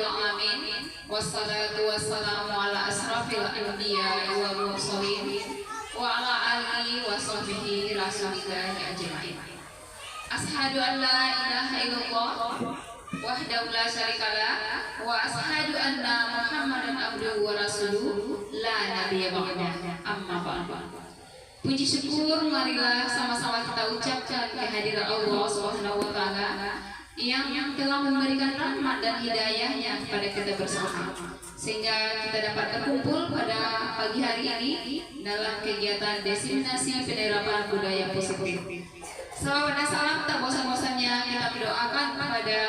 rabbil alamin. Wassalatu wassalamu ala asrafil anbiya wal mursalin wa ala alihi wa sahbihi rasulillahi ajmain. Ashhadu an la ilaha illallah wahdahu la syarikalah wa ashhadu anna Muhammadan abduhu wa rasuluh la nabiyya ba'dah. Amma ba'd. Puji syukur marilah sama-sama kita ucapkan kehadiran Allah Subhanahu wa taala yang telah memberikan rahmat dan hidayahnya kepada kita bersama, sehingga kita dapat berkumpul pada pagi hari ini dalam kegiatan diseminasi penerapan budaya positif. Salawat dan salam tak bosan-bosannya kita berdoakan kepada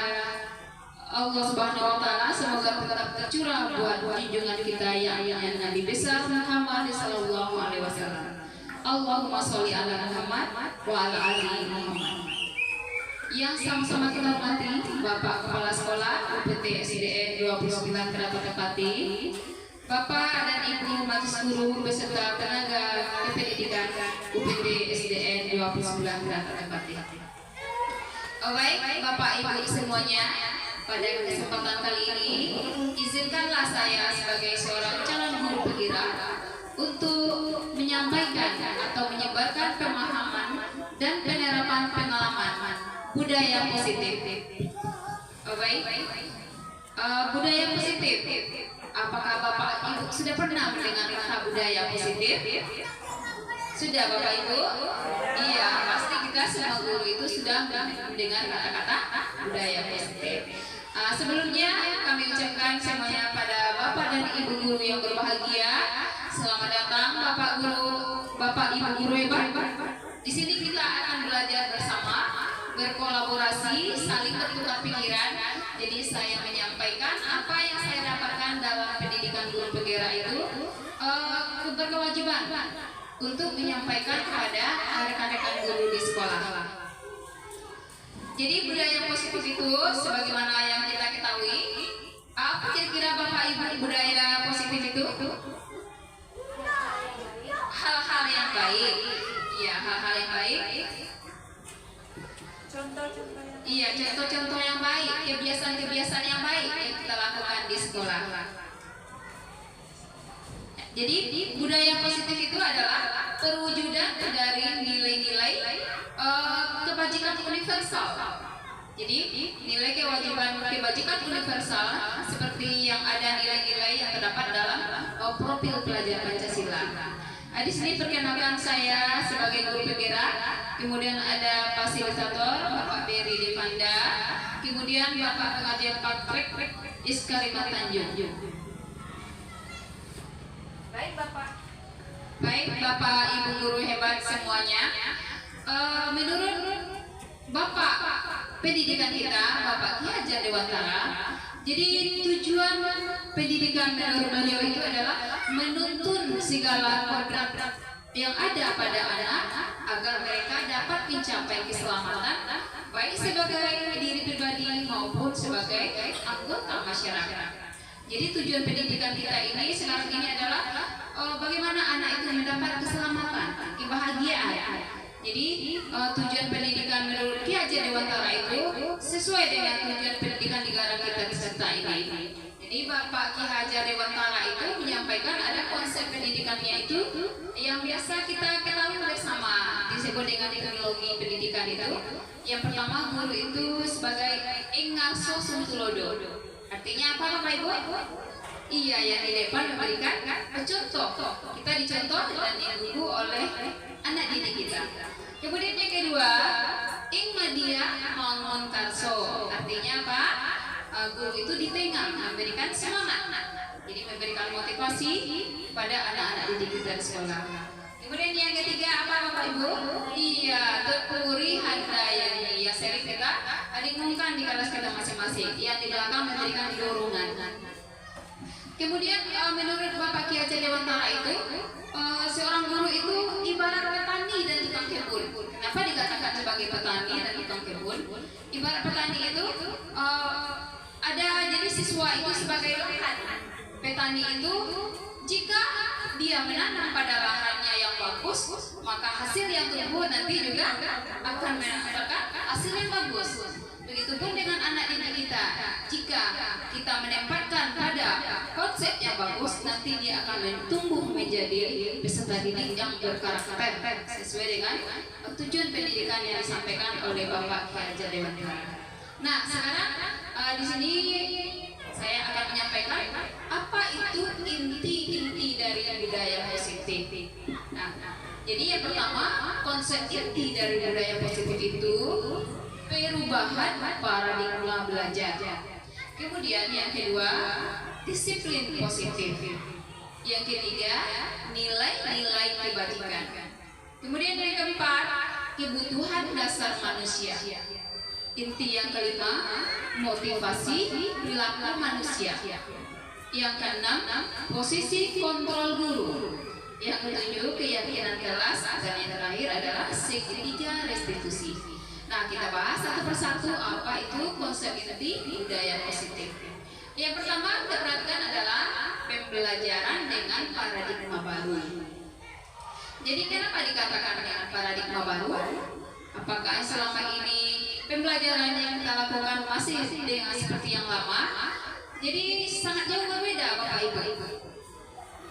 Allah Subhanahu wa taala, semoga tetap tercurah buat junjungan kita yang Nabi besar Muhammad sallallahu alaihi wasallam. Allahumma sholli ala Muhammad wa ala ali Muhammad. Yang sama-sama kita hormati Bapak Kepala Sekolah UPT SDN 29 Keraton Pati, Bapak dan Ibu Majelis Guru beserta tenaga kependidikan UPT SDN 29 Keraton Pati. Baik, Bapak Ibu semuanya, pada kesempatan kali ini izinkanlah saya sebagai seorang calon guru penggerak untuk menyampaikan atau menyebarkan pemahaman dan penerapan pengalaman budaya positif. Baik, budaya positif. Apakah Bapak Ibu sudah pernah mendengar kata budaya positif? Sudah Bapak Ibu? Iya, pasti kita semua guru itu sudah mendengar kata-kata budaya positif. Sebelumnya kami ucapkan semuanya pada Bapak dan Ibu guru yang berbahagia. Selamat datang Bapak Guru, Bapak Ibu guru hebat. Di sini kita akan belajar bersama, berkolaborasi, saling bertukar pikiran. Jadi saya menyampaikan apa yang saya dapatkan dalam pendidikan guru penggerak itu berkewajiban untuk menyampaikan kepada rekan-rekan guru di sekolah. Jadi budaya positif itu sebagaimana yang kita ketahui, apa kira-kira Bapak Ibu budaya positif itu? Hal-hal yang baik. Iya, hal-hal yang baik. Contoh-contoh yang Iya, contoh-contoh yang baik, kebiasaan-kebiasaan yang baik yang kita lakukan di sekolah. Jadi budaya positif itu adalah perwujudan dari nilai-nilai kebajikan universal. Jadi nilai kebajikan universal seperti yang ada nilai-nilai yang terdapat dalam profil pelajar Pancasila. Di sini perkenalkan saya sebagai guru penggerak, kemudian ada fasilitator Bapak Beri Devanda, kemudian Bapak pengajar Patrick Iskarimat Tanjung. baik Bapak. Baik Bapak Ibu guru hebat semuanya, menurut Bapak pendidikan kita, Bapak Ki Hajar Dewantara, jadi tujuan pendidikan menurut beliau itu adalah menuntun segala kodrat yang ada pada anak agar mereka dapat mencapai keselamatan baik sebagai diri pribadi maupun sebagai anggota masyarakat. Jadi tujuan pendidikan kita ini sekarang ini adalah bagaimana anak itu mendapat keselamatan, kebahagiaan. Jadi tujuan pendidikan menurut Ki Hajar Dewantara itu sesuai dengan tujuan pendidikan negara kita peserta ini. Jadi Bapak Ki Hajar Dewantara itu menyampaikan ada konsep pendidikannya itu yang biasa kita ketahui bersama disebut dengan teknologi pendidikan itu. Yang pertama, guru itu sebagai engarso suntulodo. Artinya apa Bapak Ibu? Iya, yang di depan memberikan contoh. Kita dicontoh dan dibuku oleh anak didik kita. Kemudian yang kedua, ing media mangun karso. Artinya apa? Guru itu di tengah memberikan semangat. Jadi memberikan motivasi pada anak-anak didik kita di sekolah. Kemudian yang ketiga apa Bapak Ibu? Iya, tepuri handayani. Ya sering kita dengungkan di kelas kita masing-masing. Yang di belakang memberikan dorongan. Kemudian menurut Bapak Ki Hajar Dewantara itu seorang guru itu ibarat petani dan tukang kebun. Kenapa dikatakan sebagai petani dan tukang kebun? Ibarat petani itu ada jadi siswa itu sebagai lahan. Petani itu jika dia menanam pada lahannya yang bagus, maka hasil yang tumbuh nanti juga akan mendapatkan hasil yang bagus. Begitupun dengan anak didik kita. Jika kita menempatkan pada konsep yang bagus, nanti dia akan tumbuh menjadi peserta didik yang berkarakter sesuai dengan tujuan pendidikan yang disampaikan oleh Bapak Kiai Haji Dewantara. Nah, sekarang di sini saya akan menyampaikan apa itu inti-inti dari budaya positif. Nah, jadi yang pertama, konsep inti dari budaya positif itu perubahan paradigma belajar. Kemudian yang kedua, disiplin positif. Yang ketiga, nilai-nilai kebajikan. Kemudian yang keempat, kebutuhan dasar manusia. Inti yang kelima, motivasi perilaku manusia. Yang keenam, posisi kontrol guru. Yang ketujuh, keyakinan kelas. Dan yang terakhir adalah segitiga restitusi. Nah, kita bahas satu persatu apa itu konsep inti budaya positif. Yang pertama kita perhatikan adalah pembelajaran dengan paradigma baru. Jadi kenapa dikatakan dengan paradigma baru? Apakah selama ini pembelajaran yang kita lakukan masih dengan seperti yang lama? Jadi sangat jauh berbeda Bapak Ibu.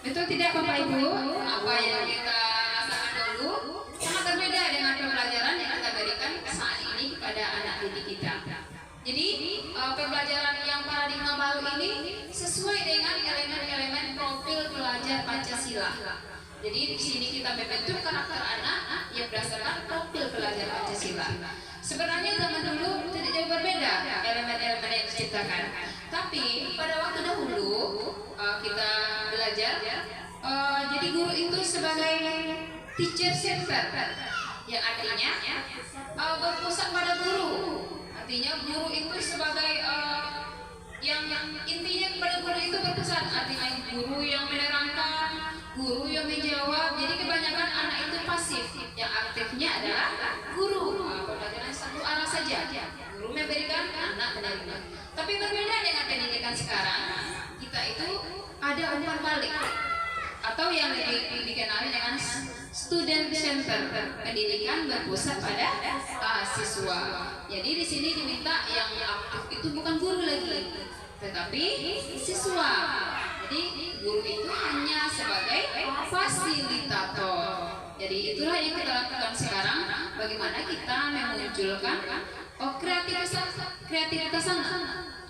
Betul tidak Bapak Ibu? Apa yang kita rasakan dulu sangat berbeda dengan pembelajaran yang kita berikan saat ini kepada anak didik kita. Jadi pembelajaran yang paradigma baru ini sesuai dengan elemen-elemen profil pelajar Pancasila. Jadi di sini kita membentuk karakter anak yang berdasarkan profil pelajar Pancasila. Sebenarnya zaman dulu tidak jauh berbeda elemen-elemen yang diciptakan. Tapi pada waktu dahulu kita belajar, jadi guru itu sebagai teacher center, yang artinya berpusat pada guru. Artinya guru itu sebagai yang intinya kepada guru itu berpusat. Artinya guru yang menerangkan, guru yang menjawab. Jadi kebanyakan anak itu pasif, yang aktifnya adalah guru. Pembelajaran satu arah saja. Guru memberikan, anak menerima. Tapi berbeda dengan pendidikan sekarang, kita itu ada umpan balik atau yang dikenal dengan student center, pendidikan berpusat pada siswa. Jadi di sini diminta yang aktif itu bukan guru lagi, tetapi siswa. Jadi guru itu hanya sebagai fasilitator. Jadi itulah yang kita lakukan sekarang. Bagaimana kita memunculkan kreativitas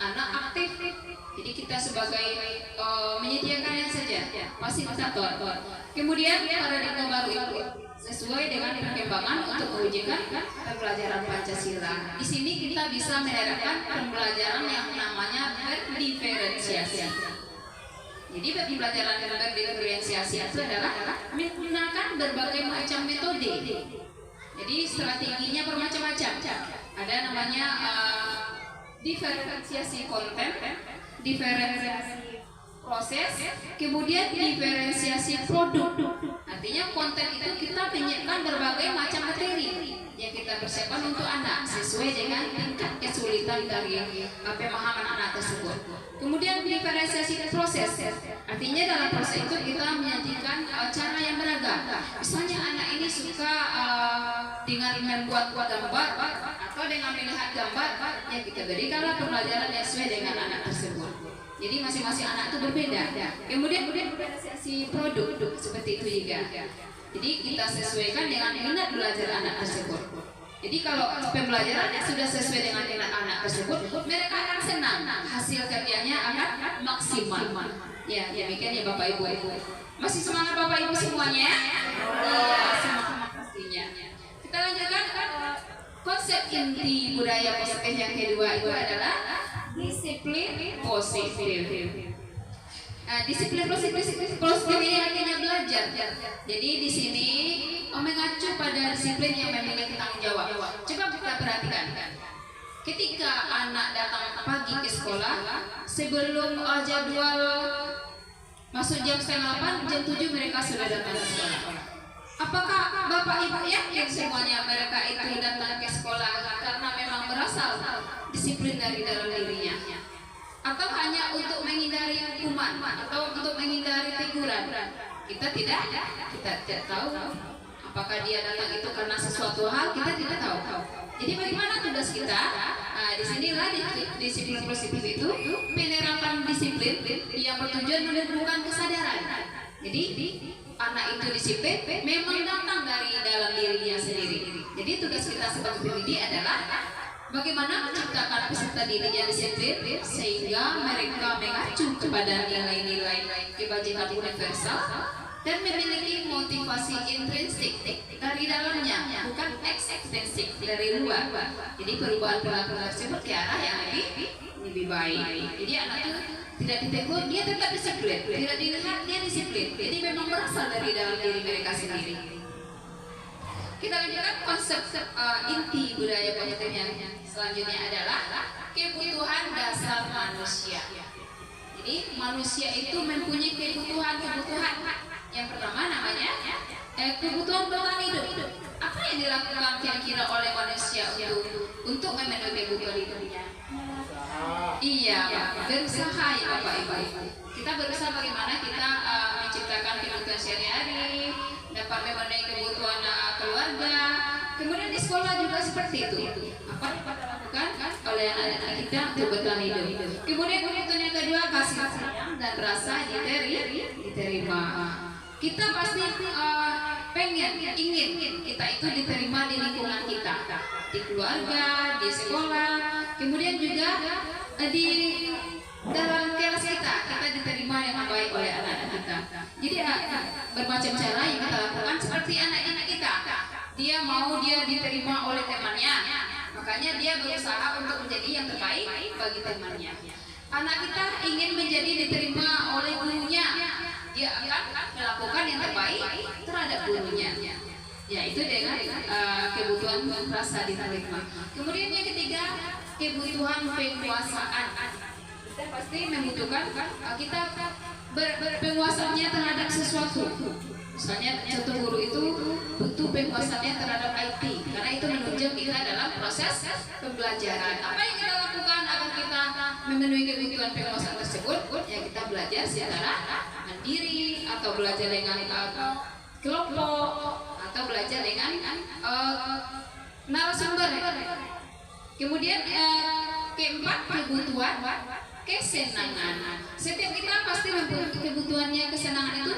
anak aktif. Jadi kita sebagai menyediakan yang saja fasilitator. Kemudian paradigma baru itu sesuai dengan perkembangan untuk mewujudkan pembelajaran Pancasila. Di sini kita bisa menerapkan pembelajaran yang namanya berdiferensiasi. Jadi pembelajaran yang berdiferensiasi itu adalah menggunakan berbagai macam metode. Jadi strateginya bermacam-macam. Ada namanya diferensiasi konten, diferensiasi proses, kemudian diferensiasi produk. Artinya konten itu kita menyiapkan berbagai macam materi yang kita persiapkan untuk anak sesuai dengan tingkat kesulitan dari pemahaman anak tersebut. Kemudian diferensiasi proses, artinya dalam proses itu kita menyajikan cara yang beragam. Misalnya anak ini suka dengan membuat gambar atau dengan melihat gambar, yang kita berikanlah pembelajaran yang sesuai dengan anak tersebut. Jadi masing-masing anak itu berbeda. Kemudian diferensiasi produk seperti itu juga. Jadi kita sesuaikan dengan minat belajar anak tersebut. Jadi kalau pembelajarannya sudah sesuai dengan minat anak tersebut, mereka akan senang, hasil karyanya akan maksimal. Ya, demikian ya Bapak Ibu. Masih semangat Bapak Ibu semuanya? Iya, semangat pastinya. Kita lanjutkan konsep inti budaya positif yang kedua itu adalah disiplin positif. Disiplin positif ini artinya belajar. Jadi di sini mengacu pada disiplin yang memiliki tanggung jawab. Coba kita perhatikan. Ketika anak datang pagi ke sekolah, sebelum jadwal masuk jam 7:30, jam 7 mereka sudah datang ke sekolah. Apakah Bapak Ibu yakin semuanya mereka itu datang ke sekolah karena memang berasal disiplin dari dalam dirinya? Atau hanya untuk menghindari hukuman atau untuk menghindari teguran? Kita tidak tahu. Apakah dia datang itu karena sesuatu hal, kita tidak tahu. Jadi bagaimana tugas kita? Di sinilah disiplin positif itu penerapan disiplin yang bertujuan menumbuhkan kesadaran. Jadi anak itu disiplin memang datang dari dalam dirinya sendiri. Jadi tugas kita sebagai pendidik adalah bagaimana menciptakan peserta didik yang disiplin sehingga mereka mengacu kepada nilai-nilai kebajikan universal dan memiliki motivasi intrinsik dari dalamnya, bukan ekstrinsik dari luar. Jadi perubahan perilaku tersebut ke arah yang lebih baik. Jadi anak itu tidak ditegur, dia tetap disiplin. Tidak dilihat, dia disiplin. Jadi memang berasal dari dalam diri mereka sendiri. Kita lanjutkan konsep inti budaya positif yang selanjutnya adalah kebutuhan dasar manusia. Jadi manusia itu mempunyai kebutuhan. Yang pertama namanya kebutuhan bertahan hidup. Apa yang dilakukan kira-kira oleh manusia untuk memenuhi kebutuhan hidupnya? Iya, berusaha ya Bapak Ibu. Kita berusaha bagaimana kita menciptakan kebutuhan sehari-hari, dapat memenuhi kebutuhan keluarga. Kemudian di sekolah juga seperti itu. Apa yang kita lakukan oleh anak-anak kita untuk bertahan hidup. Kemudian kebutuhan yang kedua kasih sayang dan rasa diterima. Kita pasti ingin kita itu diterima di lingkungan kita, di keluarga, di sekolah, kemudian juga di dalam kelas kita diterima dengan baik oleh anak-anak kita. Jadi bermacam cara yang kita lakukan seperti anak-anak kita. Dia diterima oleh temannya, makanya dia berusaha untuk menjadi yang terbaik bagi temannya. Anak kita ingin menjadi diterima oleh gurunya, dia akan melakukan yang terbaik terhadap gurunya. Ya, itu dengan kebutuhan rasa diterima. Kemudian yang ketiga, kebutuhan penguasaan. Kita pasti membutuhkan kita penguasaannya terhadap sesuatu. Misalnya contoh guru itu butuh penguasaannya terhadap IT karena itu menunjang kita dalam proses pembelajaran. Apa yang kita lakukan agar kita memenuhi kebutuhan penguasaan tersebut? Ya kita belajar secara mandiri atau belajar dengan kelompok atau belajar dengan narasumber. Kemudian keempat, kebutuhan kesenangan. Setiap kita pasti mempunyai kebutuhannya kesenangan itu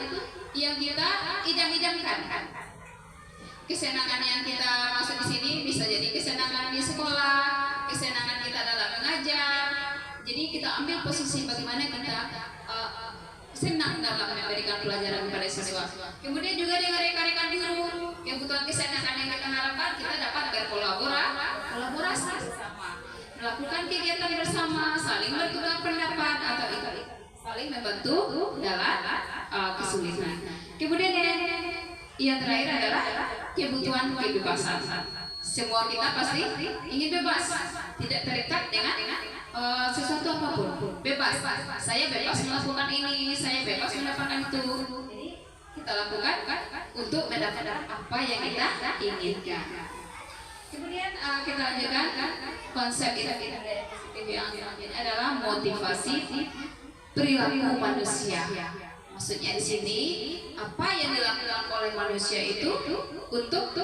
yang kita idam-idamkan. Kesenangan yang kita maksud di sini bisa jadi kesenangan di sekolah, kesenangan kita dalam mengajar. Jadi kita ambil posisi bagaimana kita senang dalam memberikan pelajaran kepada siswa. Kemudian juga dengan rekan-rekan guru, kebutuhan kesenangan yang kita harapkan kita dapat berkolaborasi bersama, melakukan kegiatan bersama, saling bertukar pendapat atau saling membantu dalam kesulitan. Kemudian yang terakhir adalah kebutuhan kebebasan. Semua kita pasti ingin bebas, tidak terikat dengan sesuatu apapun. Bebas. Saya bebas melakukan ini, saya bebas mendapatkan itu. Jadi kita lakukan untuk mendapatkan apa yang kita inginkan. Kemudian kita lanjutkan konsep positif yang selanjutnya adalah motivasi perilaku manusia. Maksudnya di sini apa yang dilakukan oleh manusia itu untuk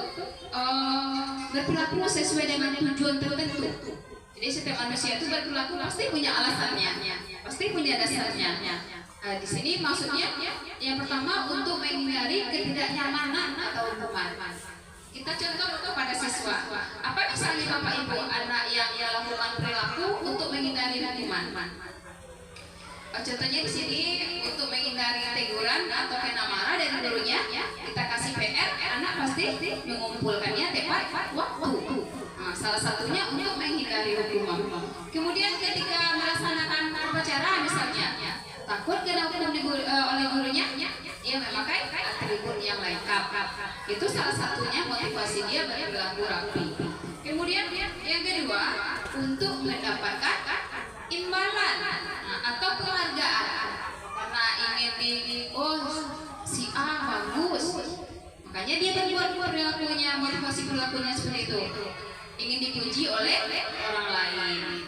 berperilaku sesuai dengan tujuan tertentu. Jadi setiap manusia itu berperilaku pasti punya alasannya, pasti punya dasarnya. Di sini maksudnya yang pertama untuk menghindari ketidaknyamanan atau hukuman. Kita contoh pada siswa. Apa misalnya Bapak Ibu anak yang melakukan perilaku untuk menghindari hukuman? Contohnya di sini untuk menghindari teguran atau kena marah dari gurunya, kita kasih PR, anak pasti mengumpulkannya tepat waktu. Nah, salah satunya untuk menghindari hukuman. Kemudian ketika melaksanakan upacara misalnya, takut kena hukum oleh gurunya, dia memakai atribut yang lengkap. Itu salah satunya motivasi dia berperilaku rapi. Kemudian yang kedua, untuk mendapatkan imbalan atau penghargaan karena ingin si A bagus, makanya dia berbuat perilakunya, motivasi perilakunya seperti itu, ingin dipuji oleh orang lain.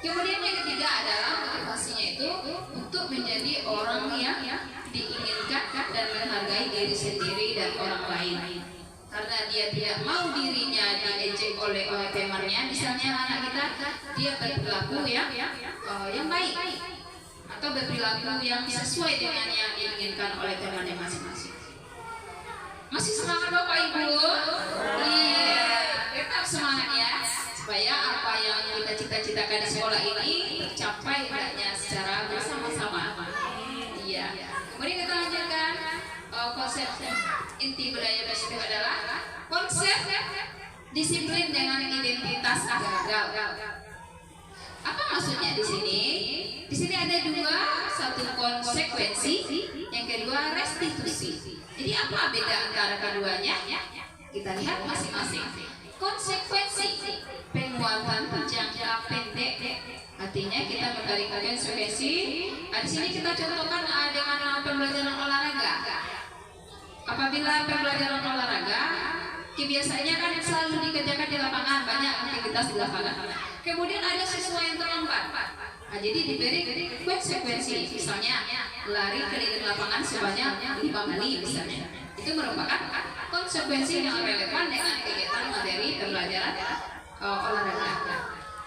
Kemudian yang ketiga adalah motivasinya itu untuk menjadi orang yang diinginkan dan menghargai diri sendiri dan orang lain. Karena dia tidak mau dirinya diejek oleh temannya, misalnya anak kita dia berperilaku yang baik atau perilaku yang sesuai dengan yang diinginkan oleh temannya masing-masing. Masih semangat Bapak Ibu? Iya, tetap semangat ya, supaya apa yang kita cita-citakan di sekolah ini tercapai hendaknya secara bersama-sama. Iya. Kemudian kita lanjutkan konsep inti budaya positif adalah konsep disiplin dengan identitas gagal. Apa maksudnya di sini? Di sini ada dua, satu konsekuensi, yang kedua restitusi. Jadi apa beda antara keduanya? Kita lihat masing-masing. Konsekuensi penguatan jangka pendek, artinya kita memberikan konsekuensi. Di sini kita contohkan dengan pembelajaran olahraga. Apabila pembelajaran olahraga, kebiasaannya kan selalu dikerjakan di lapangan, banyak aktivitas di lapangan. Kemudian ada siswa yang terlambat. Nah, jadi diberi konsekuensi, misalnya lari keliling lapangan sebanyak 5 kali misalnya. Itu merupakan konsekuensi yang relevan dengan kegiatan materi pembelajaran olahraga.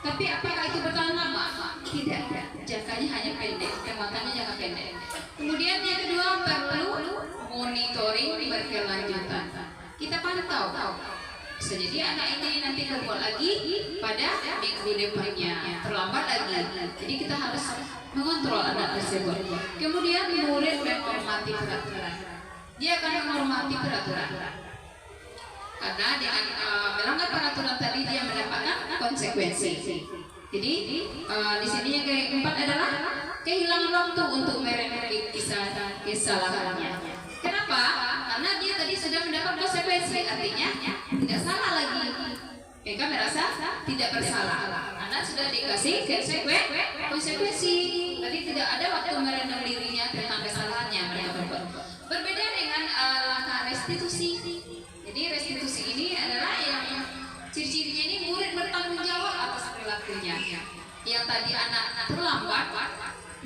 Tapi apakah itu bertahan lama? Tidak, jangkanya hanya pendek, penguatannya jangka pendek. Kemudian yang kedua, perlu monitoring berkelanjutan. Kita pantau. Bisa jadi anak ini nanti berbuat lagi pada minggu depannya, terlambat lagi. Jadi kita harus mengontrol anak tersebut. Kemudian murid menghormati peraturan. Dia akan menghormati peraturan. Karena dengan melanggar peraturan tadi dia mendapatkan konsekuensi. Jadi di sini yang keempat adalah kehilangan waktu untuk meremehkan kesalahannya. Kenapa? Karena dia tadi sudah mendapat konsekuensi, artinya tidak salah lagi. Mereka merasa tidak bersalah. Anak sudah dikasih konsekuensi. Tadi tidak ada waktu merenung dirinya tentang kesalahannya mereka berbuat. Berbeda dengan langkah restitusi. Jadi restitusi ini adalah yang ciri-cirinya ini murid bertanggung jawab atas perilakunya. Yang tadi anak terlambat,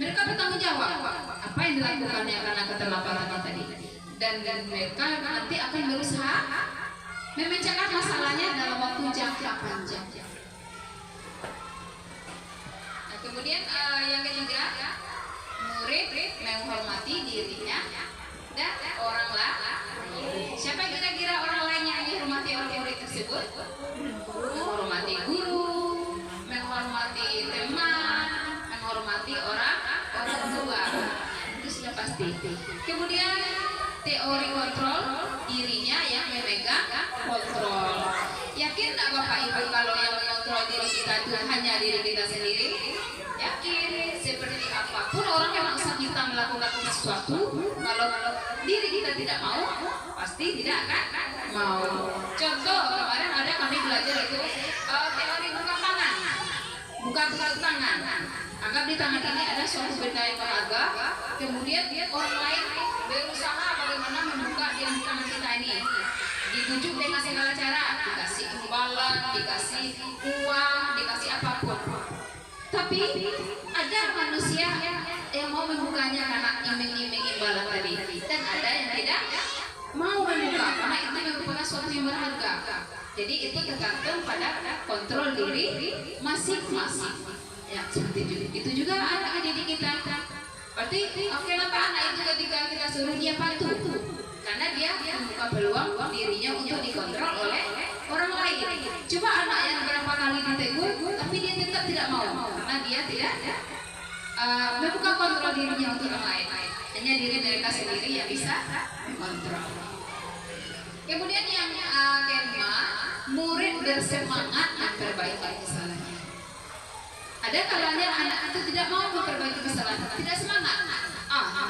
mereka bertanggung jawab apa yang dilakukannya karena keterlambatan tadi. Dan mereka nanti akan berusaha memecahkan masalahnya dalam waktu jangka panjang. Nah, kemudian yang ketiga, murid menghormati dirinya dan orang lain. Siapa kira-kira orang lain yang dihormati oleh murid tersebut? Menghormati guru, menghormati teman, menghormati orang tua. Itu sudah pasti. Kemudian teori kontrol, dirinya yang memegang kontrol. Yakin tak Bapak Ibu kalau yang mengontrol diri kita itu hanya diri kita sendiri? Yakin. Seperti apapun orang yang maksa kita melakukan sesuatu, kalau diri kita tidak mau, pasti tidak akan mau. Contoh kemarin ada kami belajar itu teori buka tangan. Buka tangan. Anggap di tangan ini ada suatu benda yang berharga, kemudian orang lain berusaha bagaimana membuka di tangan kita ini. Dibujuk dengan segala cara, dikasih imbalan, dikasih uang, dikasih apapun. Tapi ada manusia yang mau membukanya karena iming-iming imbalan tadi, dan ada yang tidak mau membuka karena itu merupakan suatu yang berharga. Jadi itu tergantung pada kontrol diri masing-masing. Ya, seperti itu juga anak didik kita. Berarti kenapa anak itu ketika kita suruh dia patuh? Karena dia membuka peluang dirinya untuk dikontrol oleh orang lain. Coba anak yang berapa kali ditegur, tapi dia tetap tidak mau, karena dia tidak membuka kontrol dirinya untuk orang lain. Hanya diri mereka sendiri yang bisa mengontrol. Kemudian yang kelima, murid bersemangat memperbaiki kesalahannya. Ada kalanya anak itu tidak mau memperbaiki kesalahan, tidak semangat.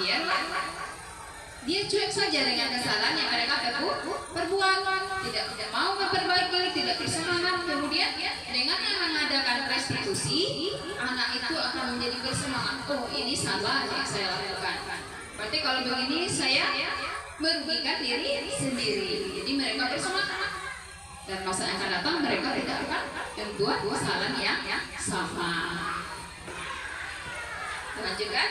Biarlah. Dia cuek saja dengan kesalahan yang mereka perbuat, tidak mau memperbaiki, tidak bersemangat. Kemudian dengan yang mengadakan restitusi, anak itu akan menjadi bersemangat. Oh, ini salah yang saya lakukan. Berarti kalau begini saya merugikan diri sendiri. Jadi mereka bersemangat. Dan masa yang akan datang mereka tidak akan membuat kesalahan yang sama. Lanjutkan.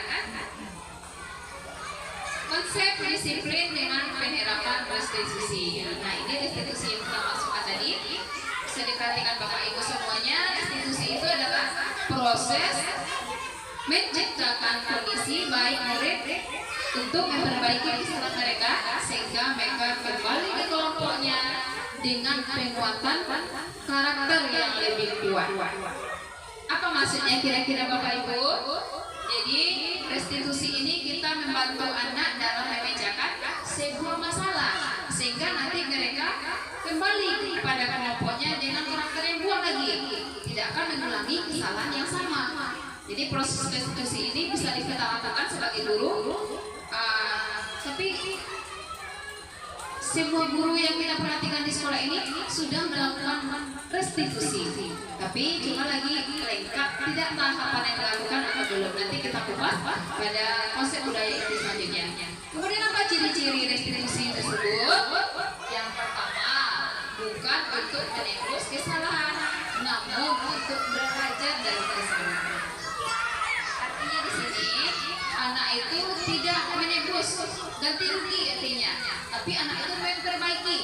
Konsep disiplin dengan penerapan restitusi. Nah, ini restitusi yang kita masukkan tadi. Bisa diperhatikan Bapak Ibu semuanya. Restitusi itu adalah proses menciptakan kondisi baik untuk memperbaiki kesalahan mereka sehingga mereka kembali ke kelompoknya dengan penguatan karakter yang lebih kuat. Apa maksudnya kira-kira Bapak Ibu? Jadi restitusi ini kita membantu anak dalam memecahkan sebuah masalah sehingga nanti mereka kembali kepada kelompoknya dengan karakter yang kuat lagi, tidak akan mengulangi kesalahan yang sama. Jadi proses restitusi ini bisa kita lakukan sebagai guru, tapi semua guru yang kita perhatikan di sekolah ini sudah melakukan restitusi, tapi cuma lagi lengkap, tidak tahapan yang dilakukan atau belum. Nanti kita kupas pada konsep budaya itu selanjutnya. Kemudian apa ciri-ciri restitusi tersebut? Yang pertama, bukan untuk menebus kesalahan, namun untuk belajar dari kesalahan. Artinya di sini anak itu tidak menebus ganti rugi artinya, tapi anak itu memperbaiki.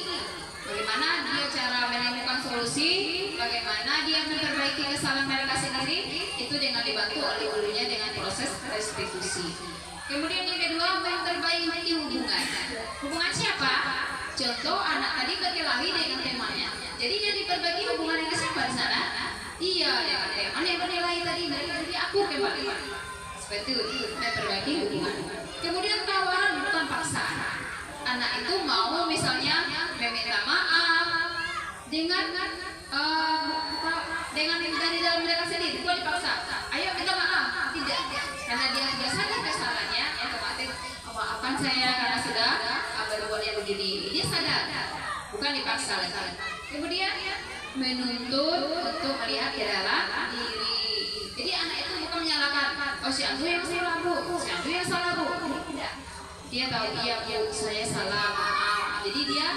Bagaimana dia cara menemukan solusi, bagaimana dia memperbaiki kesalahan mereka sendiri, itu dengan dibantu oleh gurunya dengan proses restitusi. Kemudian yang kedua, memperbaiki hubungan. Hubungan siapa? Contoh anak tadi berkelahi dengan temannya. Jadi dia diperbaiki hubungan dengan siapa di sana? Iya, dengan teman yang berkelahi tadi, mereka jadi akur kembali. Seperti itu, memperbaiki hubungan. Kemudian tawaran bukan paksaan. Anak itu mau misalnya meminta maaf dengan dari dalam mereka sendiri, bukan dipaksa. Ayo minta maaf, tidak, karena dia sudah sadar kesalahannya, otomatis maafkan saya karena sudah berbuat yang begini. Dia sadar, bukan dipaksa lagi. Kemudian menuntut untuk melihat ke dalam diri. Jadi anak itu bukan menyalahkan, oh si Andrew yang salah bu, si Andrew yang salah bu. Tidak. Dia tahu iya bu, saya salah, maaf. Jadi dia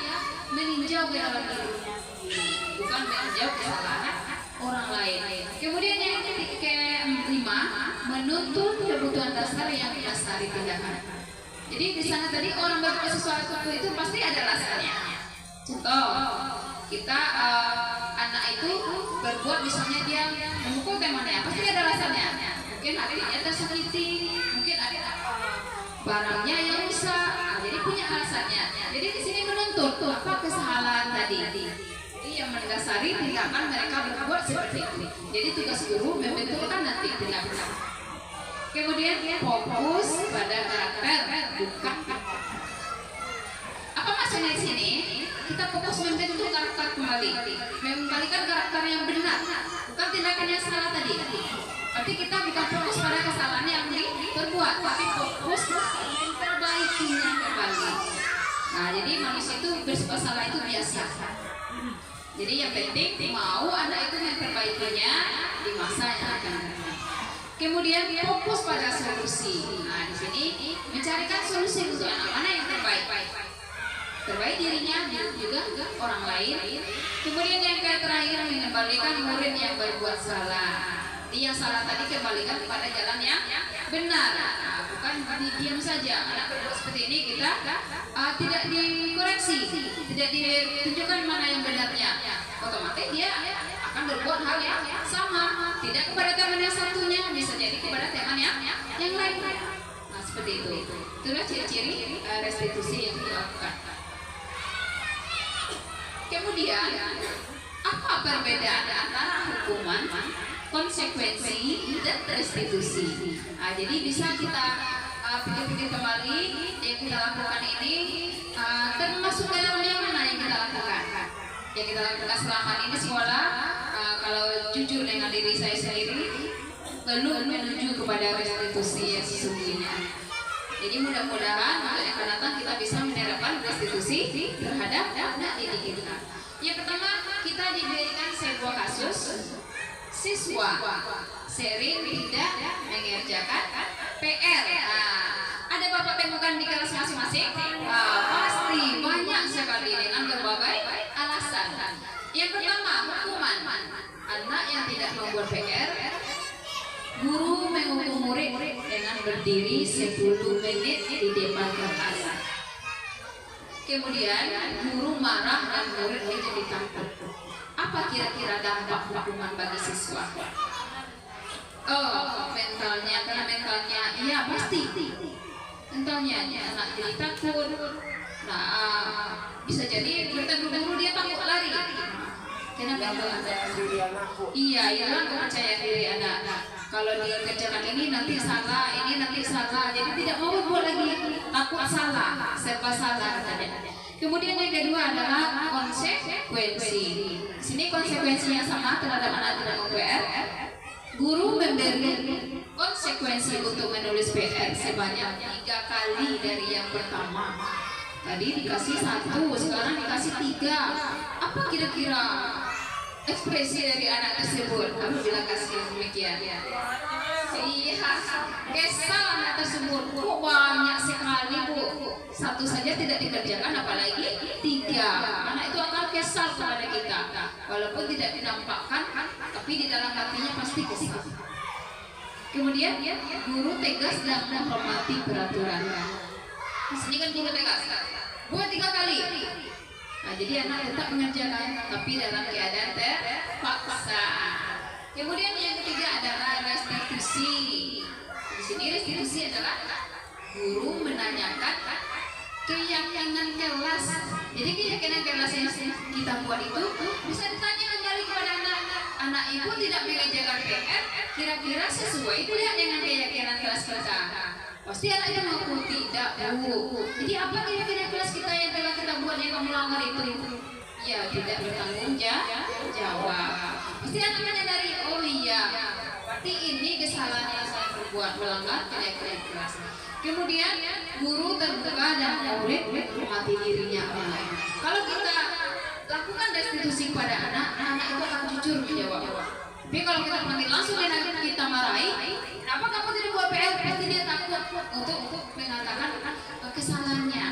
meninjau ke dalam diri, bukan meninjau kesalahan orang lain. Kemudian yang kelima, menuntut kebutuhan dasar yang didasari tindakan. Jadi di sana tadi orang berbuat sesuatu itu pasti ada alasannya. Contoh, kita anak itu berbuat misalnya dia memukul temannya, pasti ada alasannya. Mungkin adiknya tersakiti, mungkin ada barangnya yang rusak, jadi punya alasannya. Jadi di sini menuntut apa kesalahan tadi. Jadi yang mendasari tindakan mereka berbuat seperti itu. Jadi tugas guru membentukkan nanti tindakan. Kemudian fokus pada karakter, bukan apa maksudnya di sini? Kita fokus membentuk karakter kembali, mengembalikan karakter yang benar, bukan tindakan yang salah tadi. Tapi kita bukan fokus pada kesalahan yang diperbuat, tapi fokus memperbaikinya kembali. Nah, jadi manusia itu berbuat salah itu biasa. Jadi yang penting mau anak itu memperbaikinya di masa yang akan datang. Kemudian fokus pada solusi. Nah, di sini mencarikan solusi untuk anak mana yang terbaik. Terbaik dirinya juga orang lain. Kemudian yang terakhir, mengembalikan murid yang berbuat salah. Dia salah tadi kembalikan kepada jalan yang benar. Nah, bukan diam saja. Anak berbuat seperti ini kita tidak dikoreksi, tidak ditunjukkan mana yang benarnya. Otomatis dia akan berbuat hal yang sama, tidak kepada teman yang satunya, bisa jadi kepada teman yang lain. Nah, seperti itu. Itulah ciri-ciri restitusi yang dilakukan. Kemudian, apa perbedaan antara hukuman, konsekuensi, dan restitusi? Nah, jadi bisa kita pikir-pikir kembali yang kita lakukan ini termasuk dalam yang mana yang kita lakukan? Yang kita lakukan selama ini sekolah, kalau jujur dengan diri saya sendiri, belum menuju kepada restitusi yang sesungguhnya. Jadi mudah-mudahan untuk yang akan datang kita bisa menerapkan restitusi terhadap anak didik kita. Yang pertama, kita diberikan sebuah kasus siswa sering tidak mengerjakan PR. Ada bapak temukan di kelas masing-masing? Pasti banyak sekali dengan berbagai alasan. Yang pertama, hukuman. Anak yang tidak membuat PR, guru menghukum murid dengan berdiri 10 menit di depan kelas. Kemudian guru marah dan murid menjadi takut. Apa kira-kira dampak hukuman bagi siswa? Oh, mentalnya, karena mentalnya iya pasti Entahnya anak jadi takut. Nah, bisa jadi bertemu guru dia takut lari. Kenapa itu ada? Iya, itu kan kepercayaan diri anak. Kalau dikerjakan ini nanti salah, ini nanti salah. Jadi tidak mau berbuat lagi, takut salah, serba salah katanya. Kemudian yang kedua adalah konsekuensi. Sini konsekuensinya sama terhadap anak tidak mau PR. Guru memberi konsekuensi untuk menulis PR sebanyak 3 kali dari yang pertama. Tadi dikasih 1, sekarang dikasih 3. Apa kira-kira ekspresi dari anak tersebut apabila kasih demikian? Iya, kesal anak tersebut. Kok banyak sekali Bu? 1 saja tidak dikerjakan, apalagi 3. Anak itu akan kesal kepada kita, walaupun tidak dinampakkan, tapi di dalam hatinya pasti kesal. Kemudian guru tegas dan menghormati peraturan. Sini kan guru tegas, buat 3 kali. Nah, jadi anak tetap mengerjakan, tapi dalam keadaan terpaksa. Kemudian yang ketiga adalah restitusi. Di sini restitusi adalah guru menanyakan keyakinan kelas. Jadi keyakinan kelas yang kita buat itu bisa ditanya kembali kepada anak. Anak ibu tidak mengerjakan PR, kira-kira sesuai tidak dengan keyakinan kelas kita? Pasti anaknya mengaku tidak, Bu. Jadi apa kira-kira kelas kita yang telah kita buat yang kamu langgar itu? Ya, tidak bertanggung jawab. Pasti anak menyadari, oh iya, berarti ini kesalahan yang saya berbuat, melanggar keyakinan kelas. Kemudian guru terbuka dan murid menghormati dirinya. Kalau kita lakukan restitusi pada anak, anak itu akan jujur menjawab. Tapi kalau kita panggil langsung dan kita marahi, kenapa kamu tidak buat PR? Pasti dia takut untuk mengatakan kesalahannya.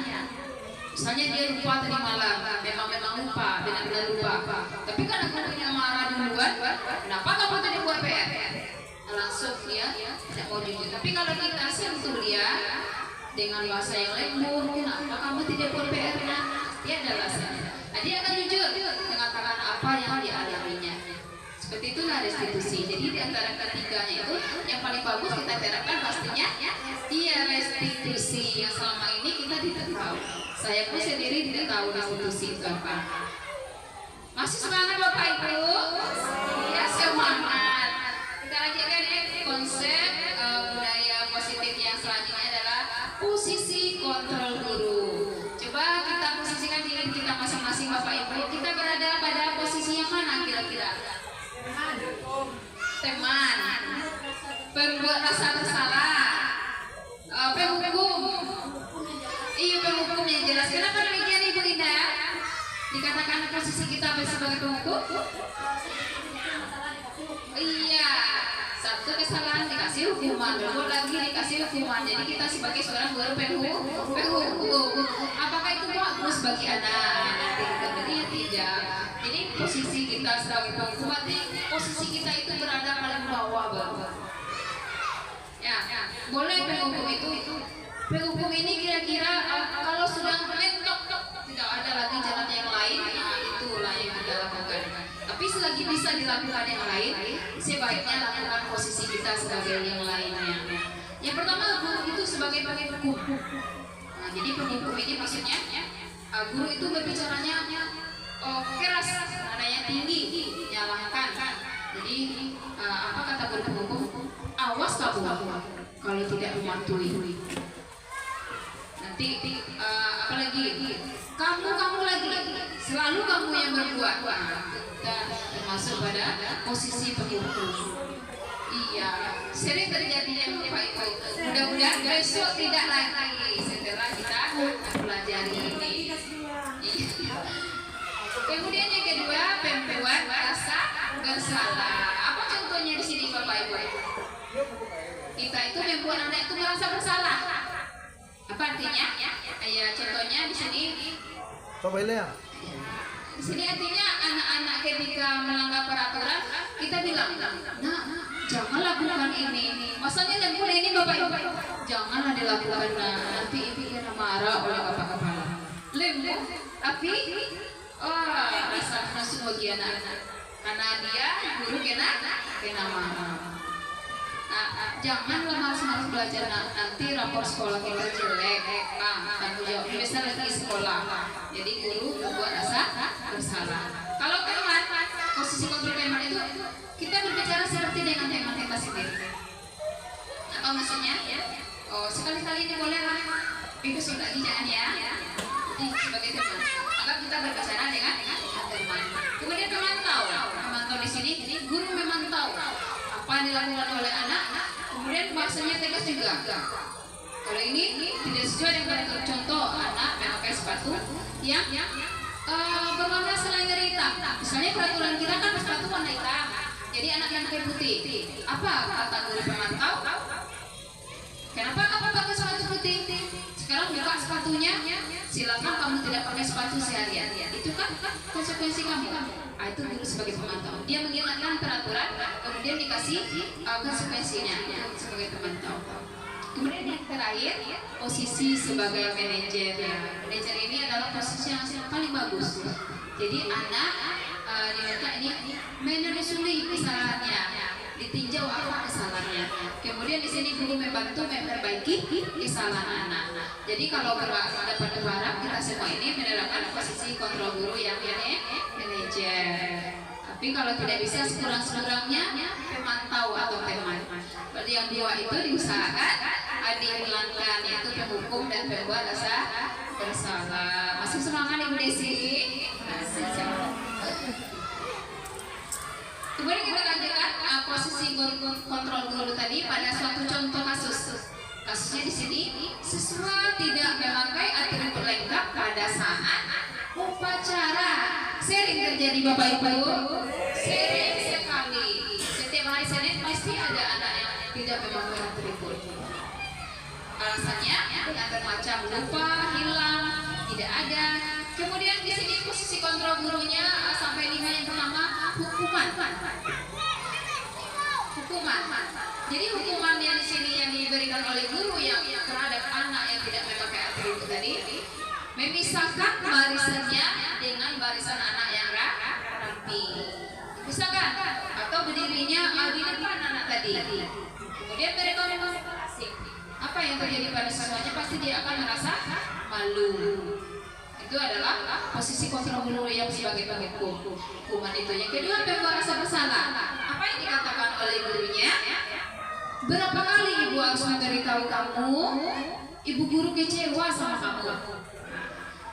Misalnya dia lupa tadi malam, memang lupa, benar-benar lupa. Tapi karena gurunya marah duluan, kenapa kamu tidak buat PR? Langsung dia tidak mau jujur. Tapi kalau kita sentuh dia dengan bahasa yang lembut, kenapa kamu tidak buat PR-nya? Dia ada alasannya. Nah, dia akan jujur mengatakan apa yang dialaminya. Seperti itulah restitusi. Jadi di antara ketiganya itu yang paling bagus kita terapkan pastinya iya restitusi, yang selama ini kita tidak tahu. Saya pun sendiri tidak tahu restitusi itu apa. Masih semangat Bapak Ibu? Ya, semangat. Kita lanjutkan konsep budaya positif yang selanjutnya adalah posisi kontrol guru. Coba kita posisikan diri kita masing-masing Bapak Ibu. Kita berada pada posisi yang mana kira-kira? Teman, pembuat rasa bersalah, penghukum. Iya, penghukum yang jelas. Kenapa demikian Ibu Indah? Dikatakan posisi kita sebagai penghukum? Iya, satu kesalahan dikasih hukuman, berbuat lagi dikasih hukuman. Jadi kita sebagai seorang guru penghukum. Apakah itu bagus bagi anak? Tentunya tidak. Jadi posisi kita sebagai penghukum, posisi kita itu berada paling bawah banget. Ya, boleh penghukum itu. Penghukum ini kira-kira kalau sudah mentok, tidak ada lagi jalan yang lain, nah itulah yang kita lakukan. Tapi selagi bisa dilakukan yang lain, sebaiknya lakukan posisi kita sebagai yang lainnya. Yang pertama, guru itu sebagai penghukum. Nah, jadi penghukum ini maksudnya guru itu berbicaranya keras, nadanya tinggi, nyalahkan. Jadi apa kata guru penghukum? Awas kamu kalau tidak mematuhi. Nanti apalagi kamu lagi, selalu kamu yang berbuat. Kita termasuk pada posisi penghukum. Iya, sering terjadi yang Bapak Ibu. Mudah-mudahan besok tidak lagi setelah kita pelajari ini. Kemudian yang kedua, pembuat rasa bersalah. Apa contohnya di sini Bapak Ibu? Kita itu membuat anak itu merasa bersalah. Apa artinya? Ya, contohnya di sini. Coba lihat. Di sini artinya anak-anak ketika melanggar peraturan, kita bilang, nah, jangan lakukan ini. Maksudnya lembur ini Bapak Ibu, janganlah dilakukan. Nanti ibu kena marah oleh bapak kepala. Lembur, tapi rasa nafsu bagi anak-anak. Karena dia guru kena marah. Jangan malas-malas belajar nanti rapor sekolah kita jelek. Tanggung jawab besar lagi sekolah. Jadi guru membuat rasa bersalah. Kalau teman, posisi kontrol teman itu kita berbicara seperti dengan teman kita sendiri. Apa maksudnya? Oh, sekali-kali ini boleh lah. Itu lagi jangan ya. Jadi sebagai teman. Maka kita berbicara dengan teman. Kemudian teman tahu di sini. Jadi guru memang tahu apa yang dilakukan oleh anak. Kemudian maksudnya tegas juga. Kalau ini tidak sesuai dengan contoh anak memakai sepatu yang berwarna selain dari hitam. Misalnya peraturan kita kan sepatu warna hitam. Jadi anak yang pakai putih. Apa kata guru pemantau? Kenapa kamu pakai sepatu putih? Sekarang buka sepatunya. Silakan kamu tidak pakai sepatu seharian. Itu kan konsekuensi kamu. Itu guru sebagai pemantau. Dia mengingatkan peraturan, kemudian dikasih konsekuensinya sebagai pemantau. Kemudian yang terakhir, posisi sebagai manajer. Manajer ini adalah posisi yang paling bagus. Jadi anak diminta ini menelusuri kesalahannya, ditinjau apa kesalahannya. Kemudian di sini guru membantu memperbaiki kesalahan anak. Jadi kalau dapat berharap kita semua ini menerapkan posisi kontrol guru yang manajer. Tapi kalau tidak bisa sekurang-kurangnya pemantau atau teman. Berarti yang dua itu diusahakan dihilangkan, yaitu penghukum dan pembuat rasa bersalah. Masih semangat Ibu Desi? Kemudian kita lanjutkan posisi kontrol guru tadi pada suatu contoh kasus. Kasusnya di sini, siswa tidak memakai atribut lengkap pada saat upacara. Sering terjadi Bapak Ibu, sering sekali. Setiap hari Senin pasti ada anak yang tidak memakai atribut. Alasannya dengan bermacam lupa, hilang, tidak ada. Kemudian di sini posisi kontrol gurunya sampai 5 yang pertama hukuman. Jadi hukuman yang di sini yang diberikan oleh guru yang terhadap anak yang tidak memakai atribut tadi, memisahkan barisannya dengan barisan anak yang rapi. Misalkan atau berdirinya di depan anak tadi. Kemudian mereka asing. Apa yang terjadi pada siswanya pasti dia akan merasa malu. Itu adalah posisi kontrol guru yang sebagai hukuman itu. Yang kedua, pembuat rasa bersalah. Apa yang dikatakan oleh gurunya? Berapa kali ibu harus memberitahu kamu? Ibu guru kecewa sama kamu.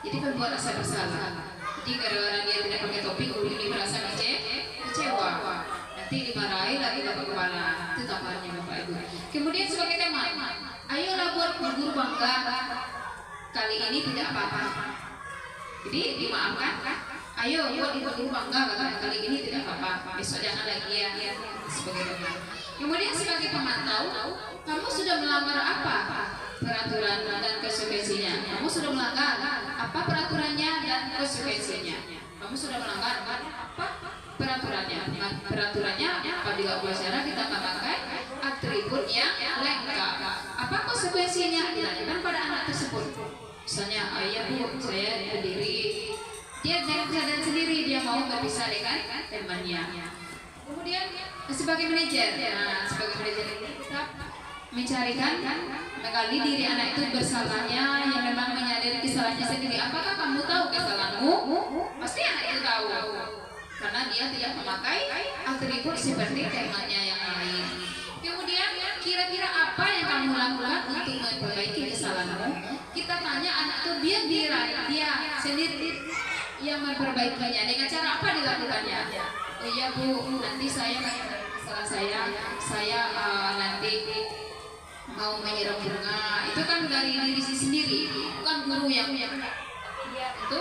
Jadi pembuat rasa bersalah. Jadi gara-gara dia tidak pakai topi, guru ini merasa kecewa. Nanti dimarahi lagi dapat kepala. Itu tamparannya Bapak Ibu. Kemudian sebagai teman, ayolah buat guru bangga. Kali ini tidak apa-apa. Jadi dimaafkan. Ayo buat guru bangga kali ini tidak apa-apa. Besok jangan lagi ya. Sebagai teman. Kemudian sebagai pemantau, kamu sudah melanggar apa peraturan dan konsekuensinya? Kamu sudah melanggar apa peraturannya dan konsekuensinya? Kamu sudah melanggar apa peraturannya? Peraturannya apabila upacara kita memakai atribut yang lengkap. Apa konsekuensinya? Ditanyakan pada anak tersebut. Misalnya, ayah bu, saya berdiri. Dia jangan sadar sendiri, dia mau berpisah dengan temannya. Kemudian sebagai manajer ini kita mencarikan menggali diri anak itu bersalahnya yang memang menyadari kesalahannya sendiri. Apakah kamu tahu kesalahanmu? Pasti anak itu tahu karena dia tidak memakai atribut seperti temannya yang lain. Kemudian kira-kira apa yang kamu lakukan untuk memperbaiki kesalahanmu? Kita tanya anak itu, dia sendiri yang memperbaikinya. Dengan cara apa dilakukannya? Oh iya bu, nanti saya kesalahan saya nanti mau menyiram bunga. Itu kan dari diri sendiri, bukan guru yang itu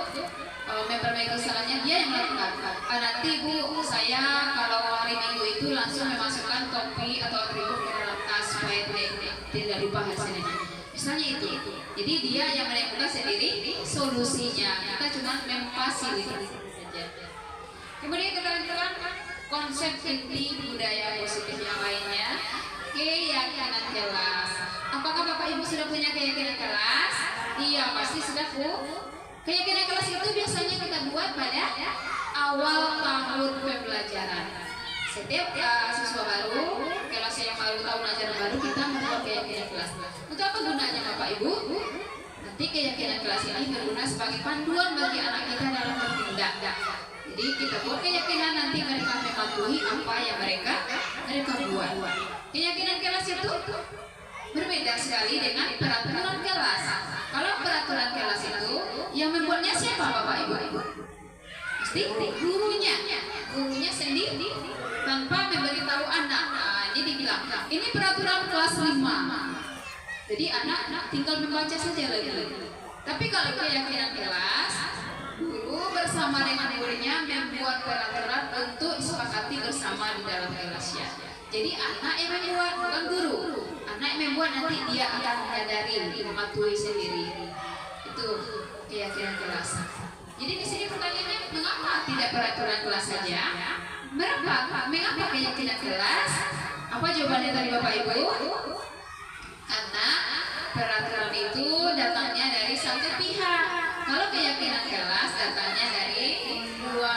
memperbaiki kesalahannya, dia yang melakukan. Nanti bu, saya kalau hari Minggu itu langsung memasukkan topi atau atribut ke dalam tas supaya tidak lupa hasilnya. Misalnya itu. Jadi dia yang menentukan sendiri solusinya. Kita cuma memfasilitasi saja. Kemudian kita lanjutkan konsep inti budaya positif yang lainnya, keyakinan kelas. Apakah Bapak Ibu sudah punya keyakinan kelas? Iya, pasti sudah bu. Keyakinan kelas itu biasanya kita buat pada awal tahun pembelajaran. Setiap siswa baru kelas yang baru, tahun ajaran baru, kita membuat keyakinan kelas. Untuk apa gunanya Bapak Ibu? Nanti keyakinan kelas ini berguna sebagai panduan bagi anak kita dalam bertindak. Jadi kita buat keyakinan, nanti mereka mematuhi apa yang mereka buat. Keyakinan kelas itu berbeda sekali dengan peraturan kelas. Kalau peraturan kelas itu yang membuatnya siapa Bapak Ibu? Pasti gurunya sendiri tanpa memberitahu anak. Nah, ini dibilang ini peraturan kelas 5. Jadi anak tinggal membaca saja lagi. Tapi kalau keyakinan kelas, guru bersama dengan muridnya membuat peraturan untuk disepakati bersama di dalam kelasnya. Jadi anak yang membuat, bukan guru. Anak yang membuat, nanti dia akan menyadari, mematuhi sendiri. Itu keyakinan kelas. Jadi di sini pertanyaannya, mengapa tidak peraturan kelas saja? Mengapa keyakinan kelas? Apa jawabannya tadi Bapak Ibu? Karena peraturan itu datangnya dari satu pihak. Kalau keyakinan kelas datangnya dari dua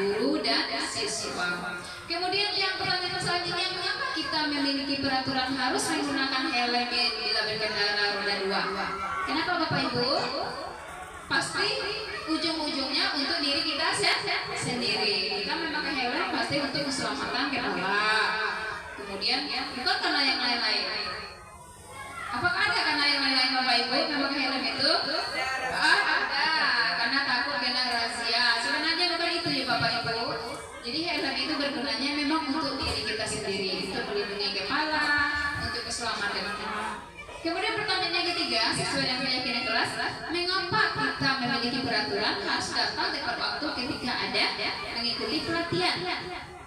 guru dan siswa. Kemudian yang pertanyaan selanjutnya, mengapa kita memiliki peraturan harus menggunakan helm bila berkendara roda 2? Kenapa Bapak Ibu? Pasti ujung-ujungnya untuk diri kita sendiri. Kita memakai helm pasti untuk keselamatan kepala. Kemudian bukan karena yang lain-lain. Apakah ada karena yang lain-lain Bapak Ibu memakai helm itu? Ada, karena takut kena razia. Sebenarnya bukan itu ya Bapak Ibu. Jadi helm itu bergunanya memang untuk diri kita sendiri, untuk melindungi kepala, untuk keselamatan. Kemudian pertanyaan yang ketiga, sesuai dengan keyakinan kelas, mengapa kita memiliki peraturan harus datang tepat waktu ketika ada mengikuti pelatihan?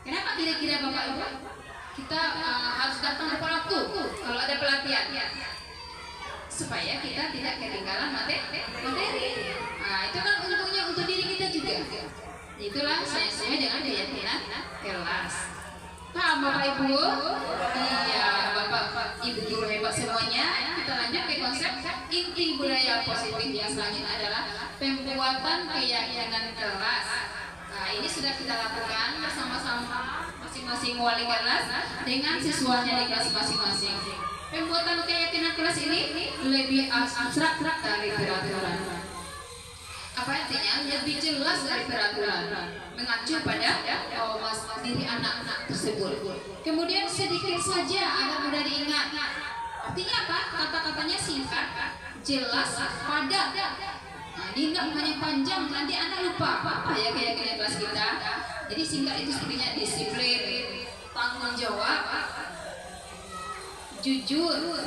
Kenapa kira-kira Bapak Ibu kita harus datang tepat waktu kalau ada pelatihan? Supaya kita tidak ketinggalan materi. Nah, itu kan untungnya untuk diri kita juga. Itulah saya sesuai dengan keyakinan kelas. Paham Bapak Ibu? Iya, Bapak Ibu guru hebat semuanya. Kita lanjut ke konsep inti budaya positif yang selanjutnya adalah pembuatan keyakinan kelas. Nah, ini sudah kita lakukan bersama-sama masing-masing wali kelas dengan siswanya di kelas masing-masing. Pembuatan keyakinan kelas ini lebih abstrak dari peraturan. Apa artinya? Lebih jelas dari peraturan, mengacu pada diri anak-anak tersebut. Kemudian sedikit saja agar mudah diingat. Artinya apa? Kata-katanya singkat, jelas, padat. Nah, tidak hanya panjang, nanti anak lupa apa ya keyakinan kelas kita. Jadi singkat itu sebenarnya disiplin, tanggung jawab, jujur,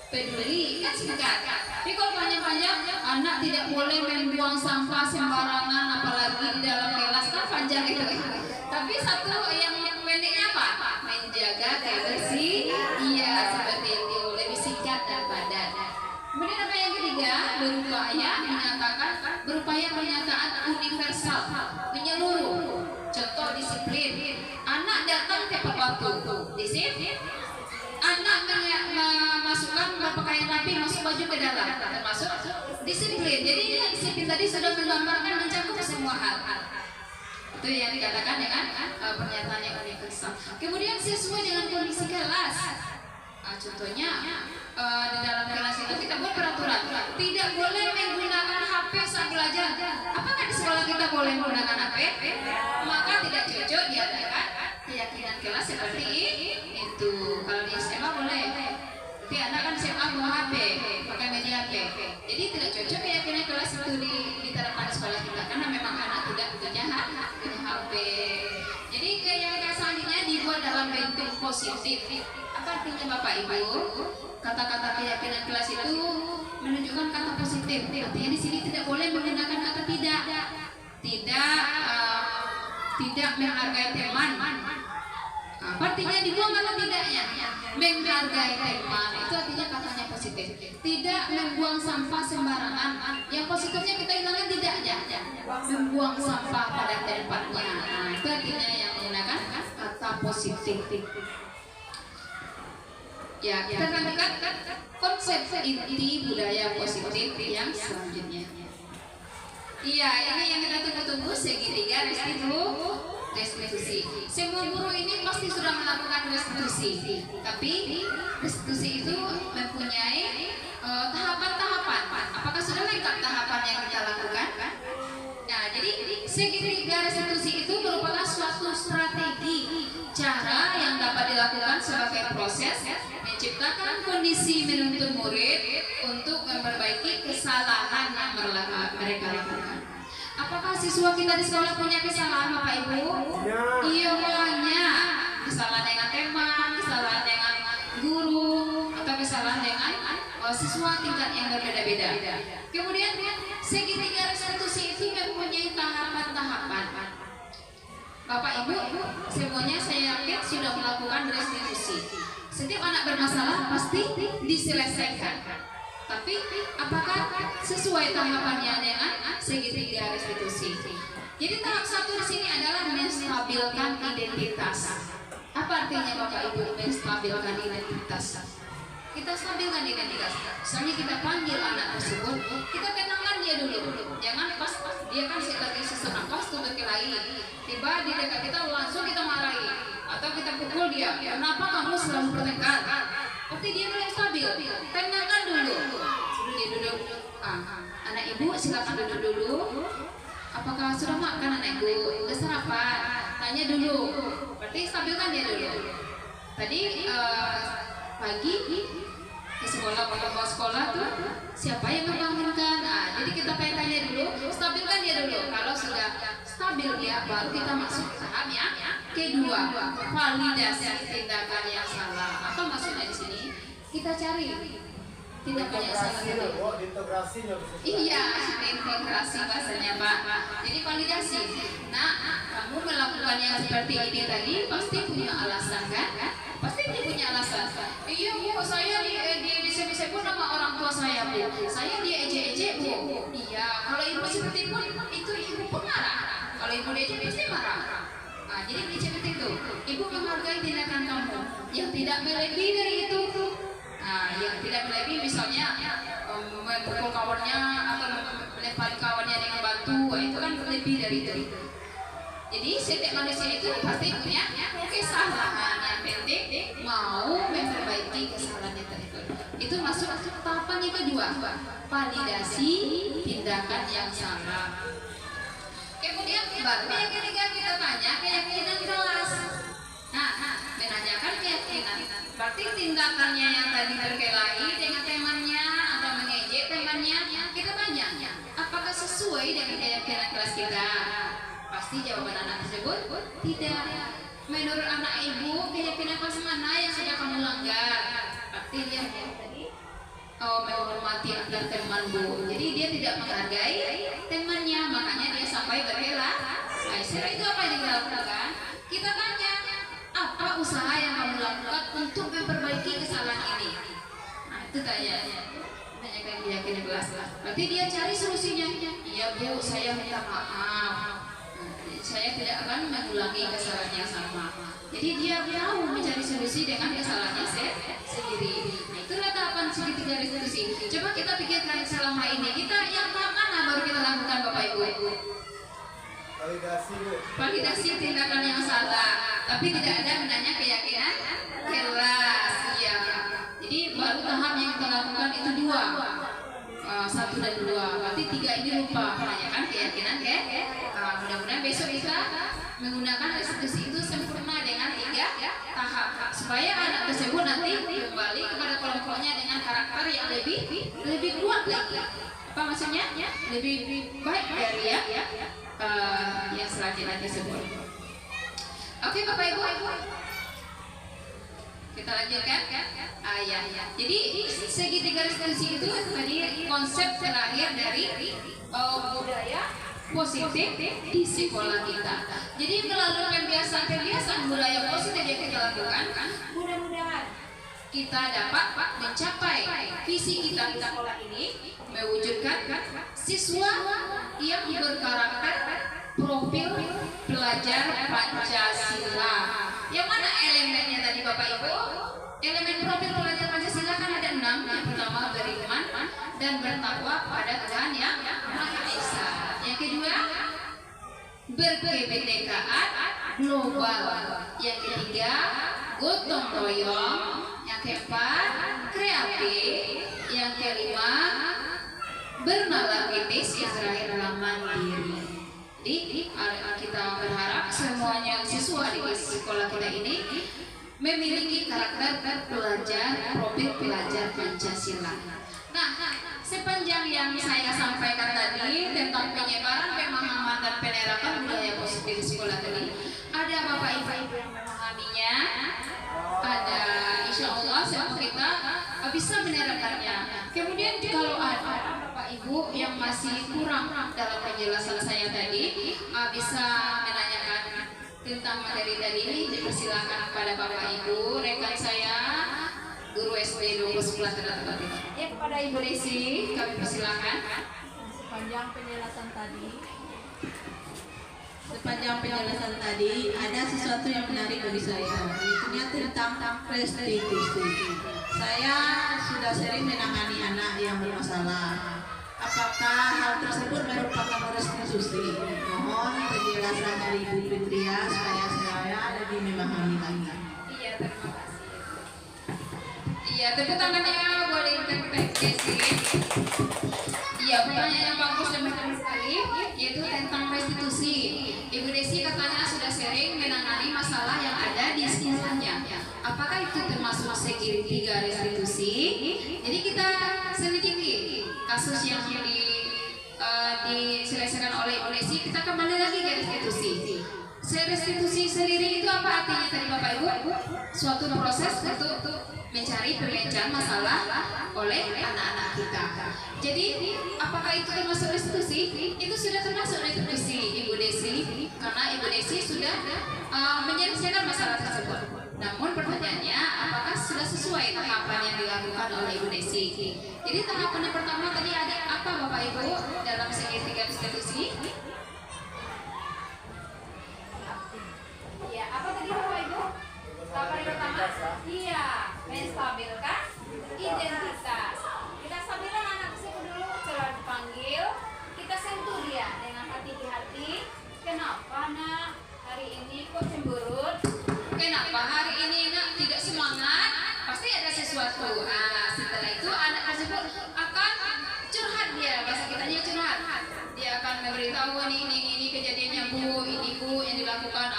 peduli, kan singkat. Tapi kalau panjang-panjang, anak tidak boleh membuang sampah sembarangan, apalagi di dalam kelas, kan panjang itu. Tapi satu yang pendeknya apa? Menjaga kebersihan. Iya, seperti itu, lebih singkat dan padat. Kemudian apa yang ketiga? Berupaya pernyataan universal, menyeluruh. Contoh disiplin. Anak datang tepat waktu. Disiplin. Anak memasukkan pakaian rapi, masuk baju ke dalam, termasuk disiplin. Jadi disiplin tadi sudah menggambarkan mencakup semua hal. Itu yang dikatakan dengan pernyataan yang universal. Kemudian sesuai dengan kondisi kelas. Contohnya di dalam kelas itu kita buat peraturan tidak boleh menggunakan HP saat belajar. Apakah di sekolah kita boleh menggunakan HP? Maka tidak cocok diadakan keyakinan kelas seperti itu. Kalau di SMA boleh, tapi anak kan SMA bawa HP, pakai media HP. Jadi tidak cocok keyakinan kelas itu diterapkan di sekolah kita karena memang anak tidak punya HP. Jadi keyakinan selanjutnya dibuat dalam bentuk positif. Apa artinya Bapak Ibu? Kata-kata keyakinan kelas itu menunjukkan kata positif. Artinya di sini tidak boleh menggunakan kata tidak menghargai teman. Artinya dibuang kata tidaknya. Menghargai teman itu artinya katanya positif. Tidak membuang sampah sembarangan. Yang positifnya kita hilangkan tidaknya. Membuang sampah pada tempatnya. Nah, itu artinya yang menggunakan kata positif. Ya, kita lanjutkan konsep inti budaya positif yang selanjutnya. Iya, ini yang kita tunggu-tunggu segitiga restu restitusi. Semua guru ini pasti sudah melakukan restitusi, tapi restitusi itu mempunyai tahapan-tahapan. Apakah sudah lengkap tahapan yang kita lakukan? Nah, jadi segitiga restitusi itu merupakan suatu strategi cara yang dapat dilakukan sebagai proses menciptakan kondisi menuntun murid untuk memperbaiki kesalahan yang mereka lakukan. Apakah siswa kita di sekolah punya kesalahan, Bapak Ibu? Iya, banyak. Kesalahan dengan teman, kesalahan dengan guru, atau kesalahan dengan siswa tingkat yang berbeda-beda. Kemudian segitiga restitusi itu mempunyai tahapan-tahapan. Bapak Ibu, semuanya saya yakin sudah melakukan restitusi. Setiap anak bermasalah pasti diselesaikan. Tapi apakah sesuai tahapannya dengan segitiga restitusi? Jadi tahap satu di sini adalah menstabilkan identitas. Apa artinya Bapak Ibu menstabilkan identitas? Kita stabilkan identitas. Misalnya kita panggil anak tersebut, kita tenangkan dia dulu. Jangan pas dia kan lagi sesak nafas tuh berkelahi, tiba di dekat kita langsung kita marahi atau kita pukul dia. Kenapa kamu selalu bertengkar? Berarti dia belum stabil. Tenangkan dulu. Suruh dia duduk. Anak ibu silakan duduk dulu. Apakah sudah makan anak ibu? Udah sarapan? Tanya dulu. Berarti stabilkan dia dulu. Tadi pagi ke sekolah, bawa sekolah tuh siapa yang membangunkan? Jadi kita tanya dulu, stabilkan dia dulu. Kalau sudah stabil dia, baru kita masuk ke tahap yang kedua, validasi tindakan yang salah. Atau maksudnya di sini kita cari tindakan yang salah dulu. Iya, integrasi bahasanya Pak. Jadi validasi. Nah, kamu melakukan yang seperti ini tadi pasti punya alasan kan? Pasti dia punya alasan. Iya Bu, saya disebut nama orang tua saya Bu. Saya diejek-ejek Bu. Iya, kalau ibu seperti pun itu ibu pun marah. Kalau ibu diejek pasti marah. Jadi seperti itu. Ibu menghargai tindakan kamu yang tidak melebihi dari itu. Yang tidak melebihi misalnya memukul kawannya atau melempari kawannya dengan batu, itu kan lebih dari itu. Jadi setiap manusia itu pasti punya kesalahan, yang penting mau memperbaiki kesalahannya tersebut. Itu masuk tahapan yang kedua, validasi tindakan yang salah. Kemudian baru yang ketiga kita tanya keyakinan kelas. Menanyakan keyakinan. Berarti tindakannya yang tadi berkelahi dengan temannya atau mengejek temannya, kita tanya, apakah sesuai dengan keyakinan kelas kita? Pasti jawaban anak tersebut tidak. Menurut anak ibu, keyakinan kelas mana yang sudah kamu langgar? Berarti dia tadi menghormati antar teman Bu. Jadi dia tidak menghargai temannya, makanya dia sampai berkelahi. Setelah itu apa yang dilakukan? Kita tanya, apa usaha yang kamu lakukan untuk memperbaiki kesalahan ini? Itu tanya. Tanyakan keyakinan kelas. Berarti dia cari solusinya. Iya Bu, saya minta maaf. Saya tidak akan mengulangi kesalahan yang sama. Jadi dia tahu mencari solusi dengan kesalahannya sendiri. Itulah tahapan segitiga restitusi. Coba kita pikirkan selama ini kita yang tahap mana baru kita lakukan Bapak Ibu? Validasi tindakan yang salah. Tapi tidak ada menanya keyakinan kelas. Ya. Jadi baru tahap yang kita lakukan itu dua. 1 dan 2. Berarti 3 ini lupa menanyakan keyakinan mudah-mudahan besok kita menggunakan restitusi itu sempurna dengan 3 tahap supaya anak tersebut nanti kembali kepada kelompoknya dengan karakter yang lebih kuat lagi. Apa maksudnya? Lebih baik dari yang selanjutnya tersebut. Oke Bapak Ibu, kita lanjutkan. Jadi segitiga restitusi itu tadi konsep terakhir dari budaya positif di sekolah kita. Jadi melalui kebiasaan budaya positif yang kita lakukan, mudah-mudahan kita dapat mencapai visi kita di sekolah ini, mewujudkan siswa yang berkarakter profil pelajar Pancasila. Yang mana elemennya tadi Bapak Ibu? Elemen profil pelajar Pancasila kan ada 6. Yang pertama beriman dan bertakwa pada Tuhan yang Maha Esa. Yang kedua berkebinekaan global. Yang ketiga, gotong royong. Yang keempat, kreatif. Yang kelima, bernalar kritis. Yang terakhir adalah mandiri. Jadi kita berharap semuanya siswa di sekolah kita ini memiliki karakter pelajar, profil pelajar Pancasila. Nah, sepanjang yang saya sampaikan tadi tentang penyebaran, pemahaman dan penerapan budaya positif di sekolah tadi, ada Bapak Ibu yang memahaminya, ada insya Allah semua kita bisa menerapkannya. Kemudian kalau ada Bapak Ibu yang masih kurang dalam penjelasan saya tadi, bisa menanyakan tentang materi tadi ini, dipersilakan kepada Bapak Ibu, rekan saya, guru SD 29 terdekat. Ya, kepada Ibu Desi, kami persilakan. Sepanjang penjelasan tadi ada sesuatu yang menarik bagi saya, yaitu tentang restitusi. Saya sudah sering menangani anak yang bermasalah. Apakah hal tersebut merupakan restitusi? Mohon penjelasan dari Ibu Fitria supaya saya lebih memahami lagi. Iya, terima kasih. Iya, tepuk tangannya boleh untuk Desi. Iya, pertanyaan yang bagus dan menarik sekali, yaitu tentang restitusi. Ibu Desi katanya sudah sering menangani masalah yang ada di sekolahnya. Apakah itu termasuk segitiga restitusi? Jadi kita selidiki kasus yang diselesaikan oleh Ibu Desi, kita kembali lagi ke restitusi. Restitusi sendiri itu apa artinya tadi Bapak Ibu? Suatu proses untuk mencari pemecahan masalah oleh anak-anak kita. Jadi apakah itu termasuk restitusi? Itu sudah termasuk restitusi Ibu Desi, karena Ibu Desi sudah menyelesaikan masalah tersebut. Namun pertanyaannya, apakah sudah sesuai tahapan yang dilakukan oleh Ibu Desi? Jadi tahapan yang pertama tadi ada apa Bapak Ibu dalam segitiga restitusi? Ya, apa tadi Bapak Ibu? Tahapan yang pertama? Iya, menstabilkan identitas. Kita stabilkan anak tersebut dulu setelah dipanggil, kita sentuh dia dengan hati-hati. Kenapa nak hari ini kok cemberut? Kenapa hari ini nak tidak semangat? Pasti ada sesuatu. Setelah itu anak tersebut akan curhat dia, bahasa kitanya curhat. Dia akan memberitahu ini kejadiannya Bu yang dilakukan.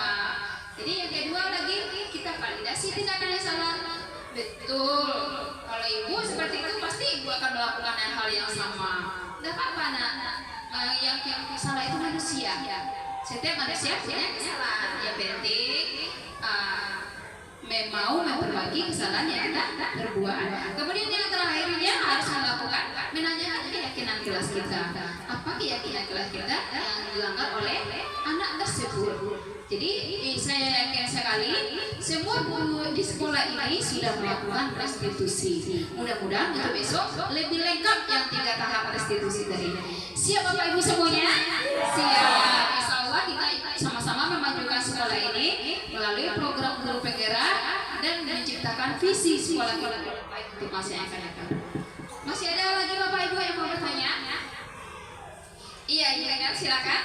Jadi yang kedua lagi kita validasi tindakan yang salah. Betul. Kalau ibu seperti itu pasti ibu akan melakukan hal yang sama. Tidak apa-apa nak. Yang salah itu manusia. Setiap manusia punya kesalahan. Yang penting mau memperbaiki kesalahan yang kita perbuat. Kemudian yang terakhirnya harus melakukan menanyakan keyakinan kelas kita. Apa keyakinan kelas kita yang dilanggar oleh anak tersebut? Jadi saya yakin sekali semua guru di sekolah ini sudah melakukan restitusi. Mudah-mudahan untuk besok lebih lengkap yang 3 tahap restitusi tadi. Siap Bapak Ibu semuanya? Siap. Insya Allah kita sama-sama memajukan sekolah ini melalui program guru penggerak dan menciptakan visi sekolah kita baik untuk masa yang akan datang. Masih ada lagi Bapak Ibu yang mau bertanya? Iya, silakan.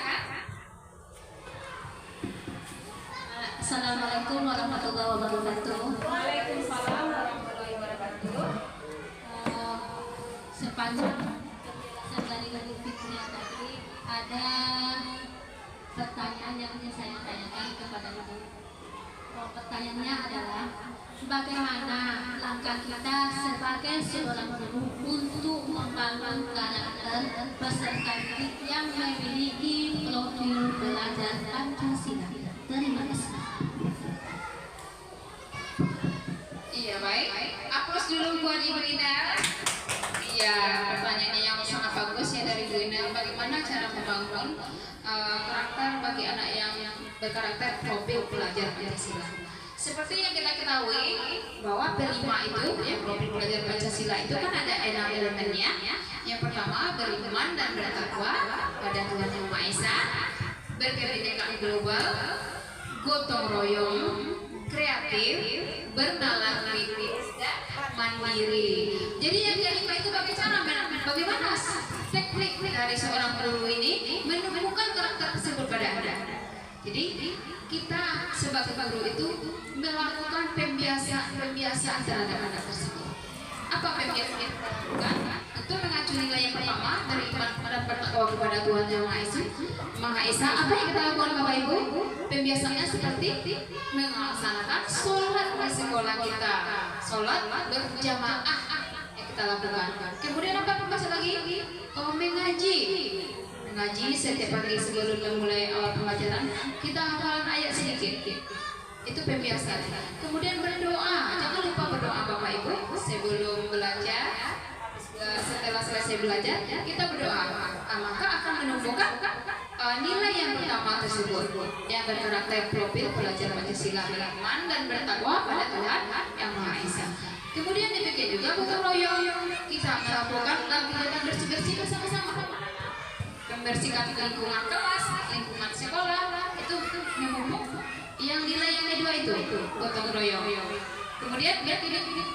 Assalamualaikum warahmatullahi wabarakatuh. Waalaikumsalam warahmatullahi wabarakatuh. Sepanjang penjelasan dari Ibu Fitria tadi, ada pertanyaan yang ingin saya tanyakan kepada Ibu. Pertanyaannya adalah, bagaimana langkah kita sebagai seorang guru untuk membangun karakter peserta didik yang memiliki profil belajar Pancasila? Terima kasih. Iya, baik. Aplaus dulu buat Ibu Ina. Iya, pertanyaannya yang sangat bagus ya dari Ibu Ina. Bagaimana cara membangun karakter bagi anak yang berkarakter profil pelajar Pancasila? Seperti yang kita ketahui bahwa P5 itu ya, profil pelajar Pancasila itu kan ada 6 elemennya. Yang pertama beriman dan bertakwa pada Tuhan Yang Maha Esa, berkebinekaan global, gotong royong, kreatif, bernalar kritis, dan mandiri. Jadi yang kelima itu bagaimana teknik dari seorang guru ini menemukan karakter tersebut pada anak. Jadi kita sebagai guru itu melakukan pembiasaan terhadap anak tersebut. Apa pembiasaan? Itu mengacu nilai yang pertama dari iman dan bertakwa kepada Tuhan Yang Maha Esa. Apa yang kita lakukan Bapak Ibu? Pembiasaannya seperti melaksanakan sholat di sekolah kita, sholat berjamaah yang kita lakukan. Kemudian apa pembahasan lagi? Mengaji setiap pagi sebelum memulai awal pembelajaran kita hafalan ayat sedikit. Itu pembiasaan. Kemudian berdoa, jangan lupa berdoa Bapak Ibu sebelum belajar. Setelah selesai belajar kita berdoa, maka akan menumbuhkan nilai yang pertama tersebut yang berkarakter profil belajar Pancasila, beriman dan bertakwa pada Tuhan Yang Maha Esa. Kemudian demikian juga gotong royong, kita melakukan kegiatan bersih-bersih bersama-sama, membersihkan lingkungan kelas, lingkungan sekolah, itu memupuk yang nilai yang kedua itu gotong royong. Kemudian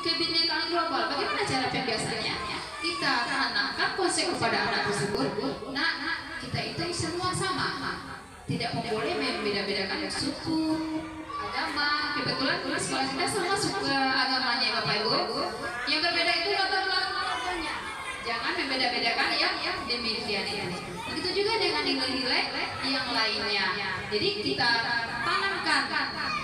kebinekaan global, bagaimana cara pembiasaannya? Kita tanamkan konsep kepada anak tersebut. Nah, kita itu semua sama, tidak boleh membeda-bedakan suku, agama. Kebetulan sekolah kita sama suku agamanya Bapak Ibu. Yang berbeda itu latar belakangnya. Jangan membeda-bedakan yang demikian ini. Begitu juga dengan nilai-nilai yang lainnya. Jadi kita tanamkan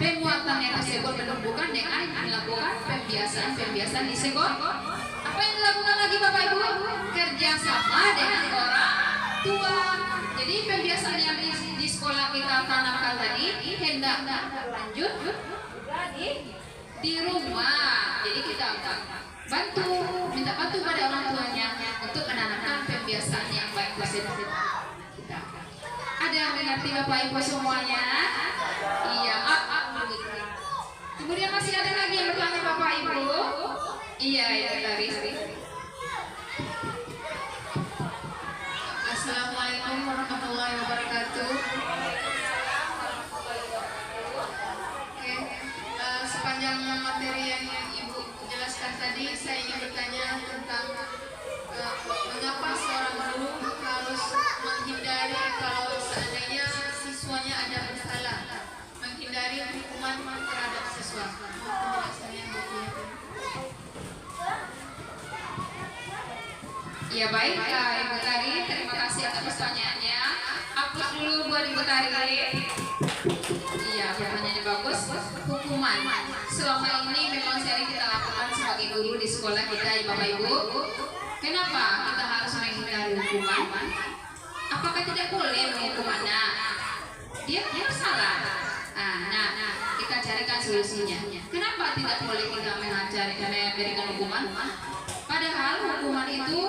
penguatan yang tersebut menumbuhkan dengan melakukan pembiasaan di sekolah. Apa yang dilakukan lagi Bapak Ibu? Kerjasama dengan orang tua. Jadi pembiasaan yang di sekolah kita tanamkan tadi hendaknya lanjut di rumah. Jadi kita minta bantu pada orang tuanya untuk menanamkan pembiasaan yang baik tersebut. Ada yang mengerti Bapak Ibu semuanya? Iya. Kemudian masih ada lagi yang bertanya Bapak Ibu? Iya, Taris. Assalamualaikum warahmatullahi wabarakatuh. Oke, sepanjang materi yang Ibu jelaskan tadi, saya ingin bertanya tentang mengapa seorang guru harus menghindari kalau seandainya siswanya ada bersalah, menghindari hukuman terhadap siswa. Penjelasannya ya baik, Ibu Tari, terima kasih atas pertanyaannya. Hapus dulu buat Ibu Tari. Iya, pertanyaannya bagus. Hukuman. Selama ini memang sering kita lakukan sebagai guru di sekolah kita, ya Bapak Ibu. Kenapa kita harus menghindari hukuman? Apakah tidak boleh menghukum anak? Dia bersalah. Nah, kita carikan solusinya. Kenapa tidak boleh kita memberikan hukuman? Padahal hukuman itu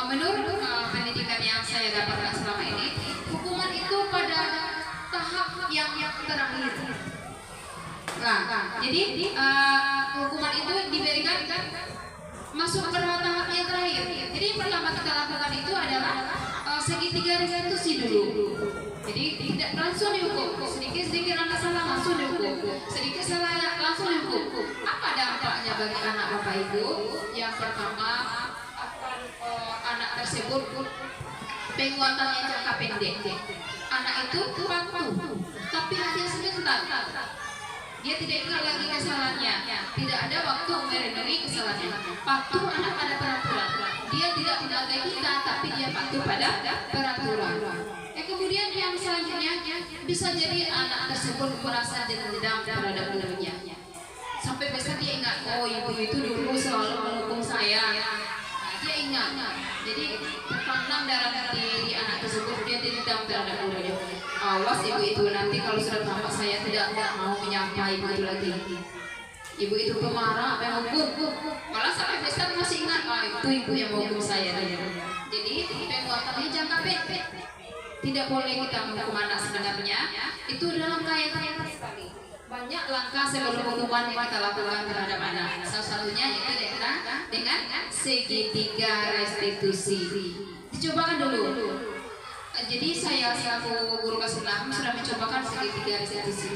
menurut pendidikan yang saya dapatkan selama ini, hukuman itu pada tahap yang terakhir. Nah, jadi hukuman itu diberikan masuk ke tahap yang terakhir. Jadi yang pertama kita lakukan itu adalah segitiga restitusi dulu. Jadi tidak langsung dihukum, sedikit anak salah langsung dihukum, sedikit salah langsung dihukum. Apa dampaknya bagi anak Bapak Ibu? Yang pertama akan anak tersebut penguatannya jangka pendek. Anak itu patuh, tapi hanya sebentar. Dia tidak ingat lagi kesalahannya, tidak ada waktu merenungi kesalahannya. Patuh anak pada peraturan. Dia tidak menghargai kita, tapi dia patuh pada peraturan. Kemudian yang selanjutnya bisa jadi anak tersebut merasa dendam terhadap ibunya. Sampai besar dia ingat, oh ibu itu dulu selalu menghukum saya. Dia ingat. Jadi tertanam dalam diri anak tersebut, dia dendam terhadap ibunya. Awas ibu itu nanti kalau sudah tampak saya tidak mau menyapa ibu itu lagi. Ibu itu pemarah, menghukum. Malah sampai besar masih ingat, itu ibu yang menghukum saya. Jadi penguatannya jangka pendek. Tidak boleh kita menghukum anak sebenarnya. Itu dalam kaitan sekali. Banyak langkah sebelum hukuman yang kita lakukan terhadap anak. Salah satunya yaitu dengan segitiga restitusi. Dicobakan dulu. Jadi saya selaku guru kelas 6 sudah mencobakan segitiga restitusi.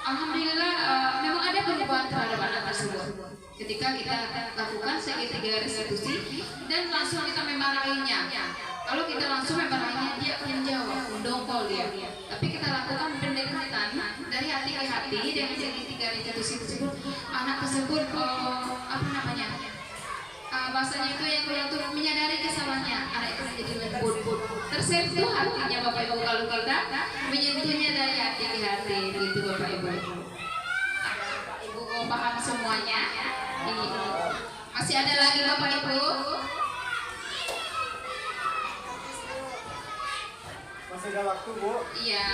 Alhamdulillah memang ada perubahan terhadap anak tersebut. Ketika kita lakukan segitiga restitusi dan langsung kita memarahinya. Kalau kita langsung memarahinya, dia akan menjawab, mendongkol dia. Tapi kita lakukan pendekatan restitusi tersebut, anak tersebut apa namanya? Bahasanya itu yang untuk menyadari kesalahannya, anak itu menjadi lembut, tersentuh hatinya Bapak Ibu kalau kita menyentuhnya dari hati ke hati, gitu Bapak Ibu. Bapak Ibu paham semuanya? Ini masih ada lagi Bapak Ibu? Masih ada waktu, Bu? Iya,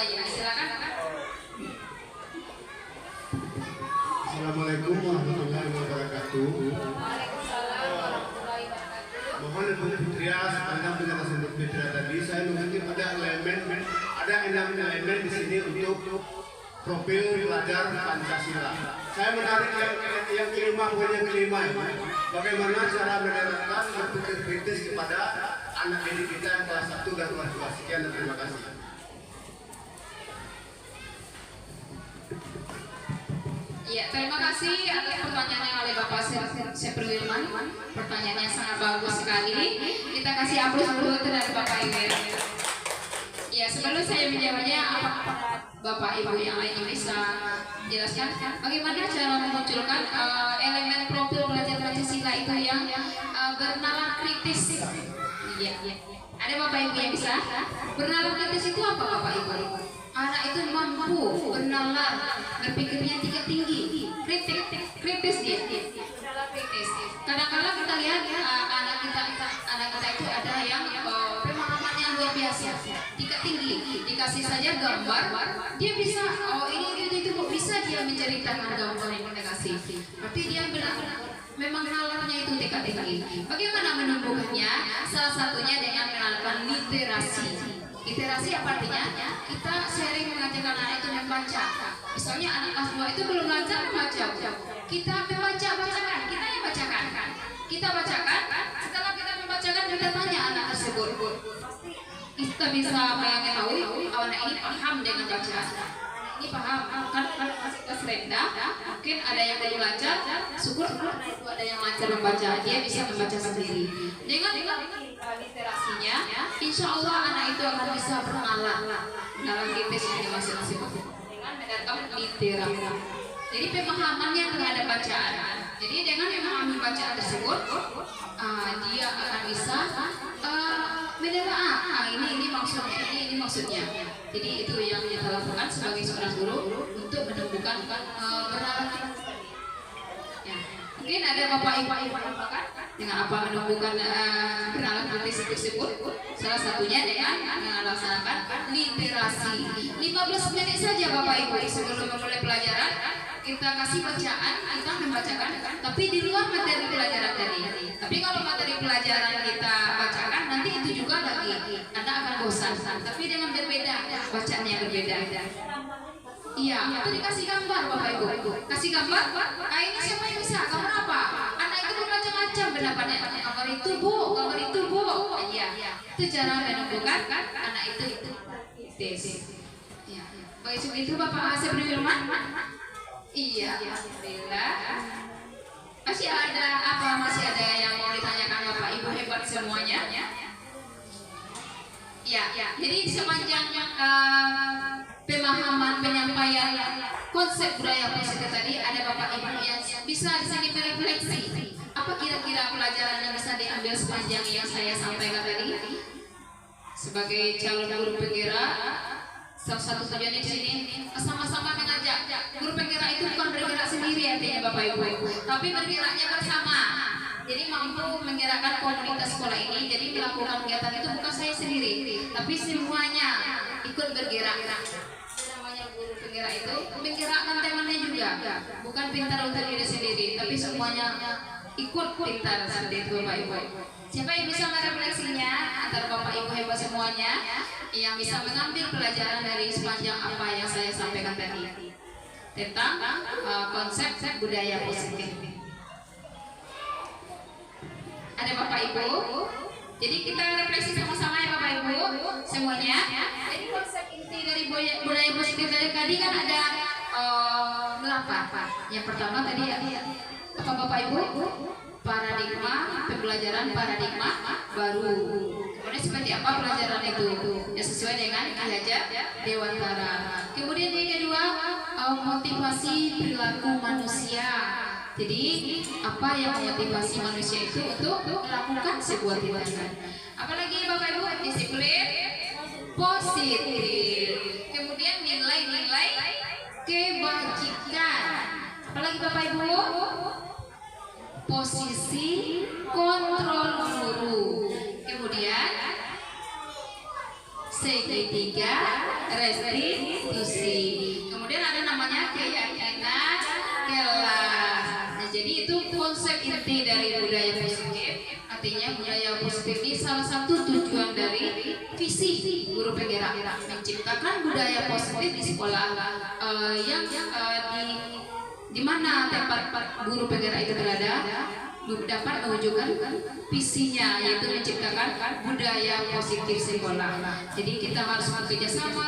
ayo silakan. Assalamualaikum warahmatullahi wabarakatuh. Waalaikumsalam warahmatullahi wabarakatuh. Mohon Ibu Fitria, sepanjang penjelasan Ibu Fitria tadi, saya mengutip ada elemen di sini untuk profil pelajar Pancasila. Saya menarik yang kelima, bukan yang kelima. Bagaimana cara menerapkan berpikir kritis kepada anak didik kita yang kelas 1 dan kelas 2. Sekian dan terima kasih. Ya, terima kasih atas pertanyaannya oleh Bapak Sepri Wilman. Pertanyaannya sangat bagus sekali. Kita kasih aplaus dulu terhadap Bapak Ibu. Ya, sebelum saya menjawabnya, apakah Bapak Ibu yang lain bisa jelaskan bagaimana cara memunculkan elemen profil pelajar Pancasila itu yang bernalar kritis? Iya. Ada Bapak Ibu yang bisa? Bernalar kritis itu apa Bapak Ibu? Anak itu mampu bernalar, berpikirnya tinggi, kritis dia. Bernalar kritis. Kadang-kadang kita lihat anak kita itu ada yang pemahamannya luar biasa, tinggi. Dikasih saja gambar, dia bisa. Oh ini itu bisa dia menceritakan gambar yang kita kasih. Tapi dia benar-benar memang nalarnya itu tinggi. Bagaimana menumbuhkannya? Salah satunya dengan mengenalkan literasi. Literasi apa artinya? Kita sering mengajarkan anak itu membaca. Misalnya anak kelas 2 itu belum belajar membaca. Kita bacakan. Kita yang bacakan. Kita bacakan. Setelah kita membacakan, kita tanya anak tersebut. Kita bisa mengetahui anak ini paham dengan bacaan. Ini paham kan kelas rendah. Mungkin ada yang belum belajar. Syukur itu ada yang belajar membaca. Dia bisa membaca sendiri. Dengan literasinya, insya Allah anak itu akan bisa bernalar dalam kritis yang dimaksud dengan mendatangkan literasi. Jadi pemahamannya terhadap bacaan. Jadi dengan memahami bacaan tersebut, dia akan bisa menelaah. Ini maksudnya. Jadi itu yang kita lakukan sebagai seorang guru untuk menumbuhkan bernalar. Ya. Mungkin ada Bapak Ibu dengan apa menumbuhkan bernalar kritis tersebut. Salah satunya dengan melaksanakan literasi. 15 menit saja Bapak Ibu sebelum memulai pelajaran, kita kasih bacaan, kita membacakan, tapi di luar materi pelajaran tadi. Tapi kalau materi pelajaran kita bacakan, nanti itu juga lagi Anda akan bosan. Tapi dengan berbeda, bacaannya berbeda. Iya, itu dikasih gambar Bapak Ibu. Kasih gambar, ini siapa yang bisa? Gambar apa? Anak itu bermacam-macam pendapatnya. Gambar itu bu. Iya. Itu cara menentukan anak itu tes. Iya. Begitu itu Bapak Asep Firman. Iya. Alhamdulillah. Masih ada yang mau ditanyakan Bapak Ibu, hebat semuanya. Ya. Jadi sepanjang pemahaman penyampaian konsep budaya positif tadi, ada Bapak Ibu yang bisa di sini berefleksi. Apa kira-kira pelajaran yang bisa diambil sepanjang yang saya sampaikan tadi? Sebagai calon guru penggerak, salah satu tujuannya di sini sama-sama mengajak. Guru penggerak itu bukan bergerak sendiri artinya Bapak Ibu, tapi bergeraknya bersama. Jadi mampu menggerakkan komunitas sekolah ini. Jadi melakukan kegiatan itu bukan saya sendiri, tapi semuanya ikut bergerak. Namanya guru penggerak itu menggerakkan temannya juga, bukan pintar untuk diri sendiri, tapi semuanya ikut pintar seperti itu Bapak Ibu. Siapa yang bisa merefleksinya antara Bapak Ibu hebat semuanya, yang bisa mengambil pelajaran dari sepanjang apa yang saya sampaikan tadi tentang konsep budaya positif. Ada Bapak Ibu? Jadi kita refleksi sama-sama ya Bapak Ibu semuanya. Jadi konsep inti dari budaya positif dari tadi kan ada 8. Yang pertama tadi apa Bapak Ibu? Pembelajaran paradigma baru. Kemudian seperti apa pelajaran itu ya sesuai dengan Ki Hajar Dewantara. Kemudian yang kedua, motivasi perilaku manusia. Jadi apa yang memotivasi manusia itu untuk melakukan sebuah tindakan. Apalagi Bapak Ibu, disiplin positif. Kemudian nilai-nilai kebajikan. Apalagi Bapak Ibu, posisi kontrol guru. Kemudian segitiga restitusi. Kemudian ada namanya keyakinan kelas. Nah, jadi itu konsep inti dari budaya positif. Artinya budaya positif ini salah satu tujuan dari visi guru penggerak menciptakan budaya positif di sekolah yang di mana tempat guru penggerak itu berada dapat mewujudkan visinya, yaitu menciptakan budaya positif sekolah. Jadi kita harus bekerja sama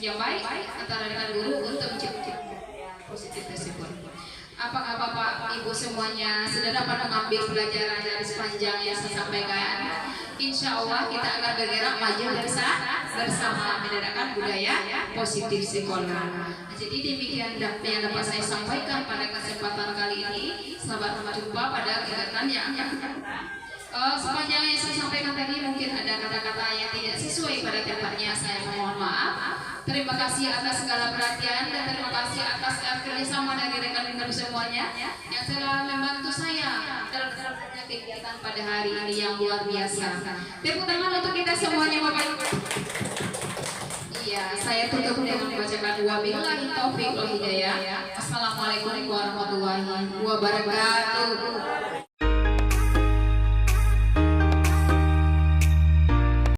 yang baik antara dengan guru untuk menciptakan positif tersebut. Apakah Bapak Ibu semuanya sudah dapat mengambil pelajaran dari sepanjang yang saya sampaikan? Insya Allah kita akan bergerak maju bersama menegakkan budaya positif sekolah. Jadi demikian yang dapat saya sampaikan pada kesempatan kali ini. Selamat berjumpa pada kegiatan yang akan sepanjang yang saya sampaikan tadi mungkin ada kata-kata yang tidak sesuai pada tempatnya, saya mohon maaf. Terima kasih atas segala perhatian dan terima kasih atas kerjasama dari rekan-rekan semuanya yang telah membantu saya dalam kegiatan pada hari ini yang luar biasa. Tepuk tangan untuk kita semuanya Bapak Ibu. Iya, saya tutup dengan membacakan wabillahi taufiq wal hidayah. Assalamualaikum warahmatullahi wabarakatuh.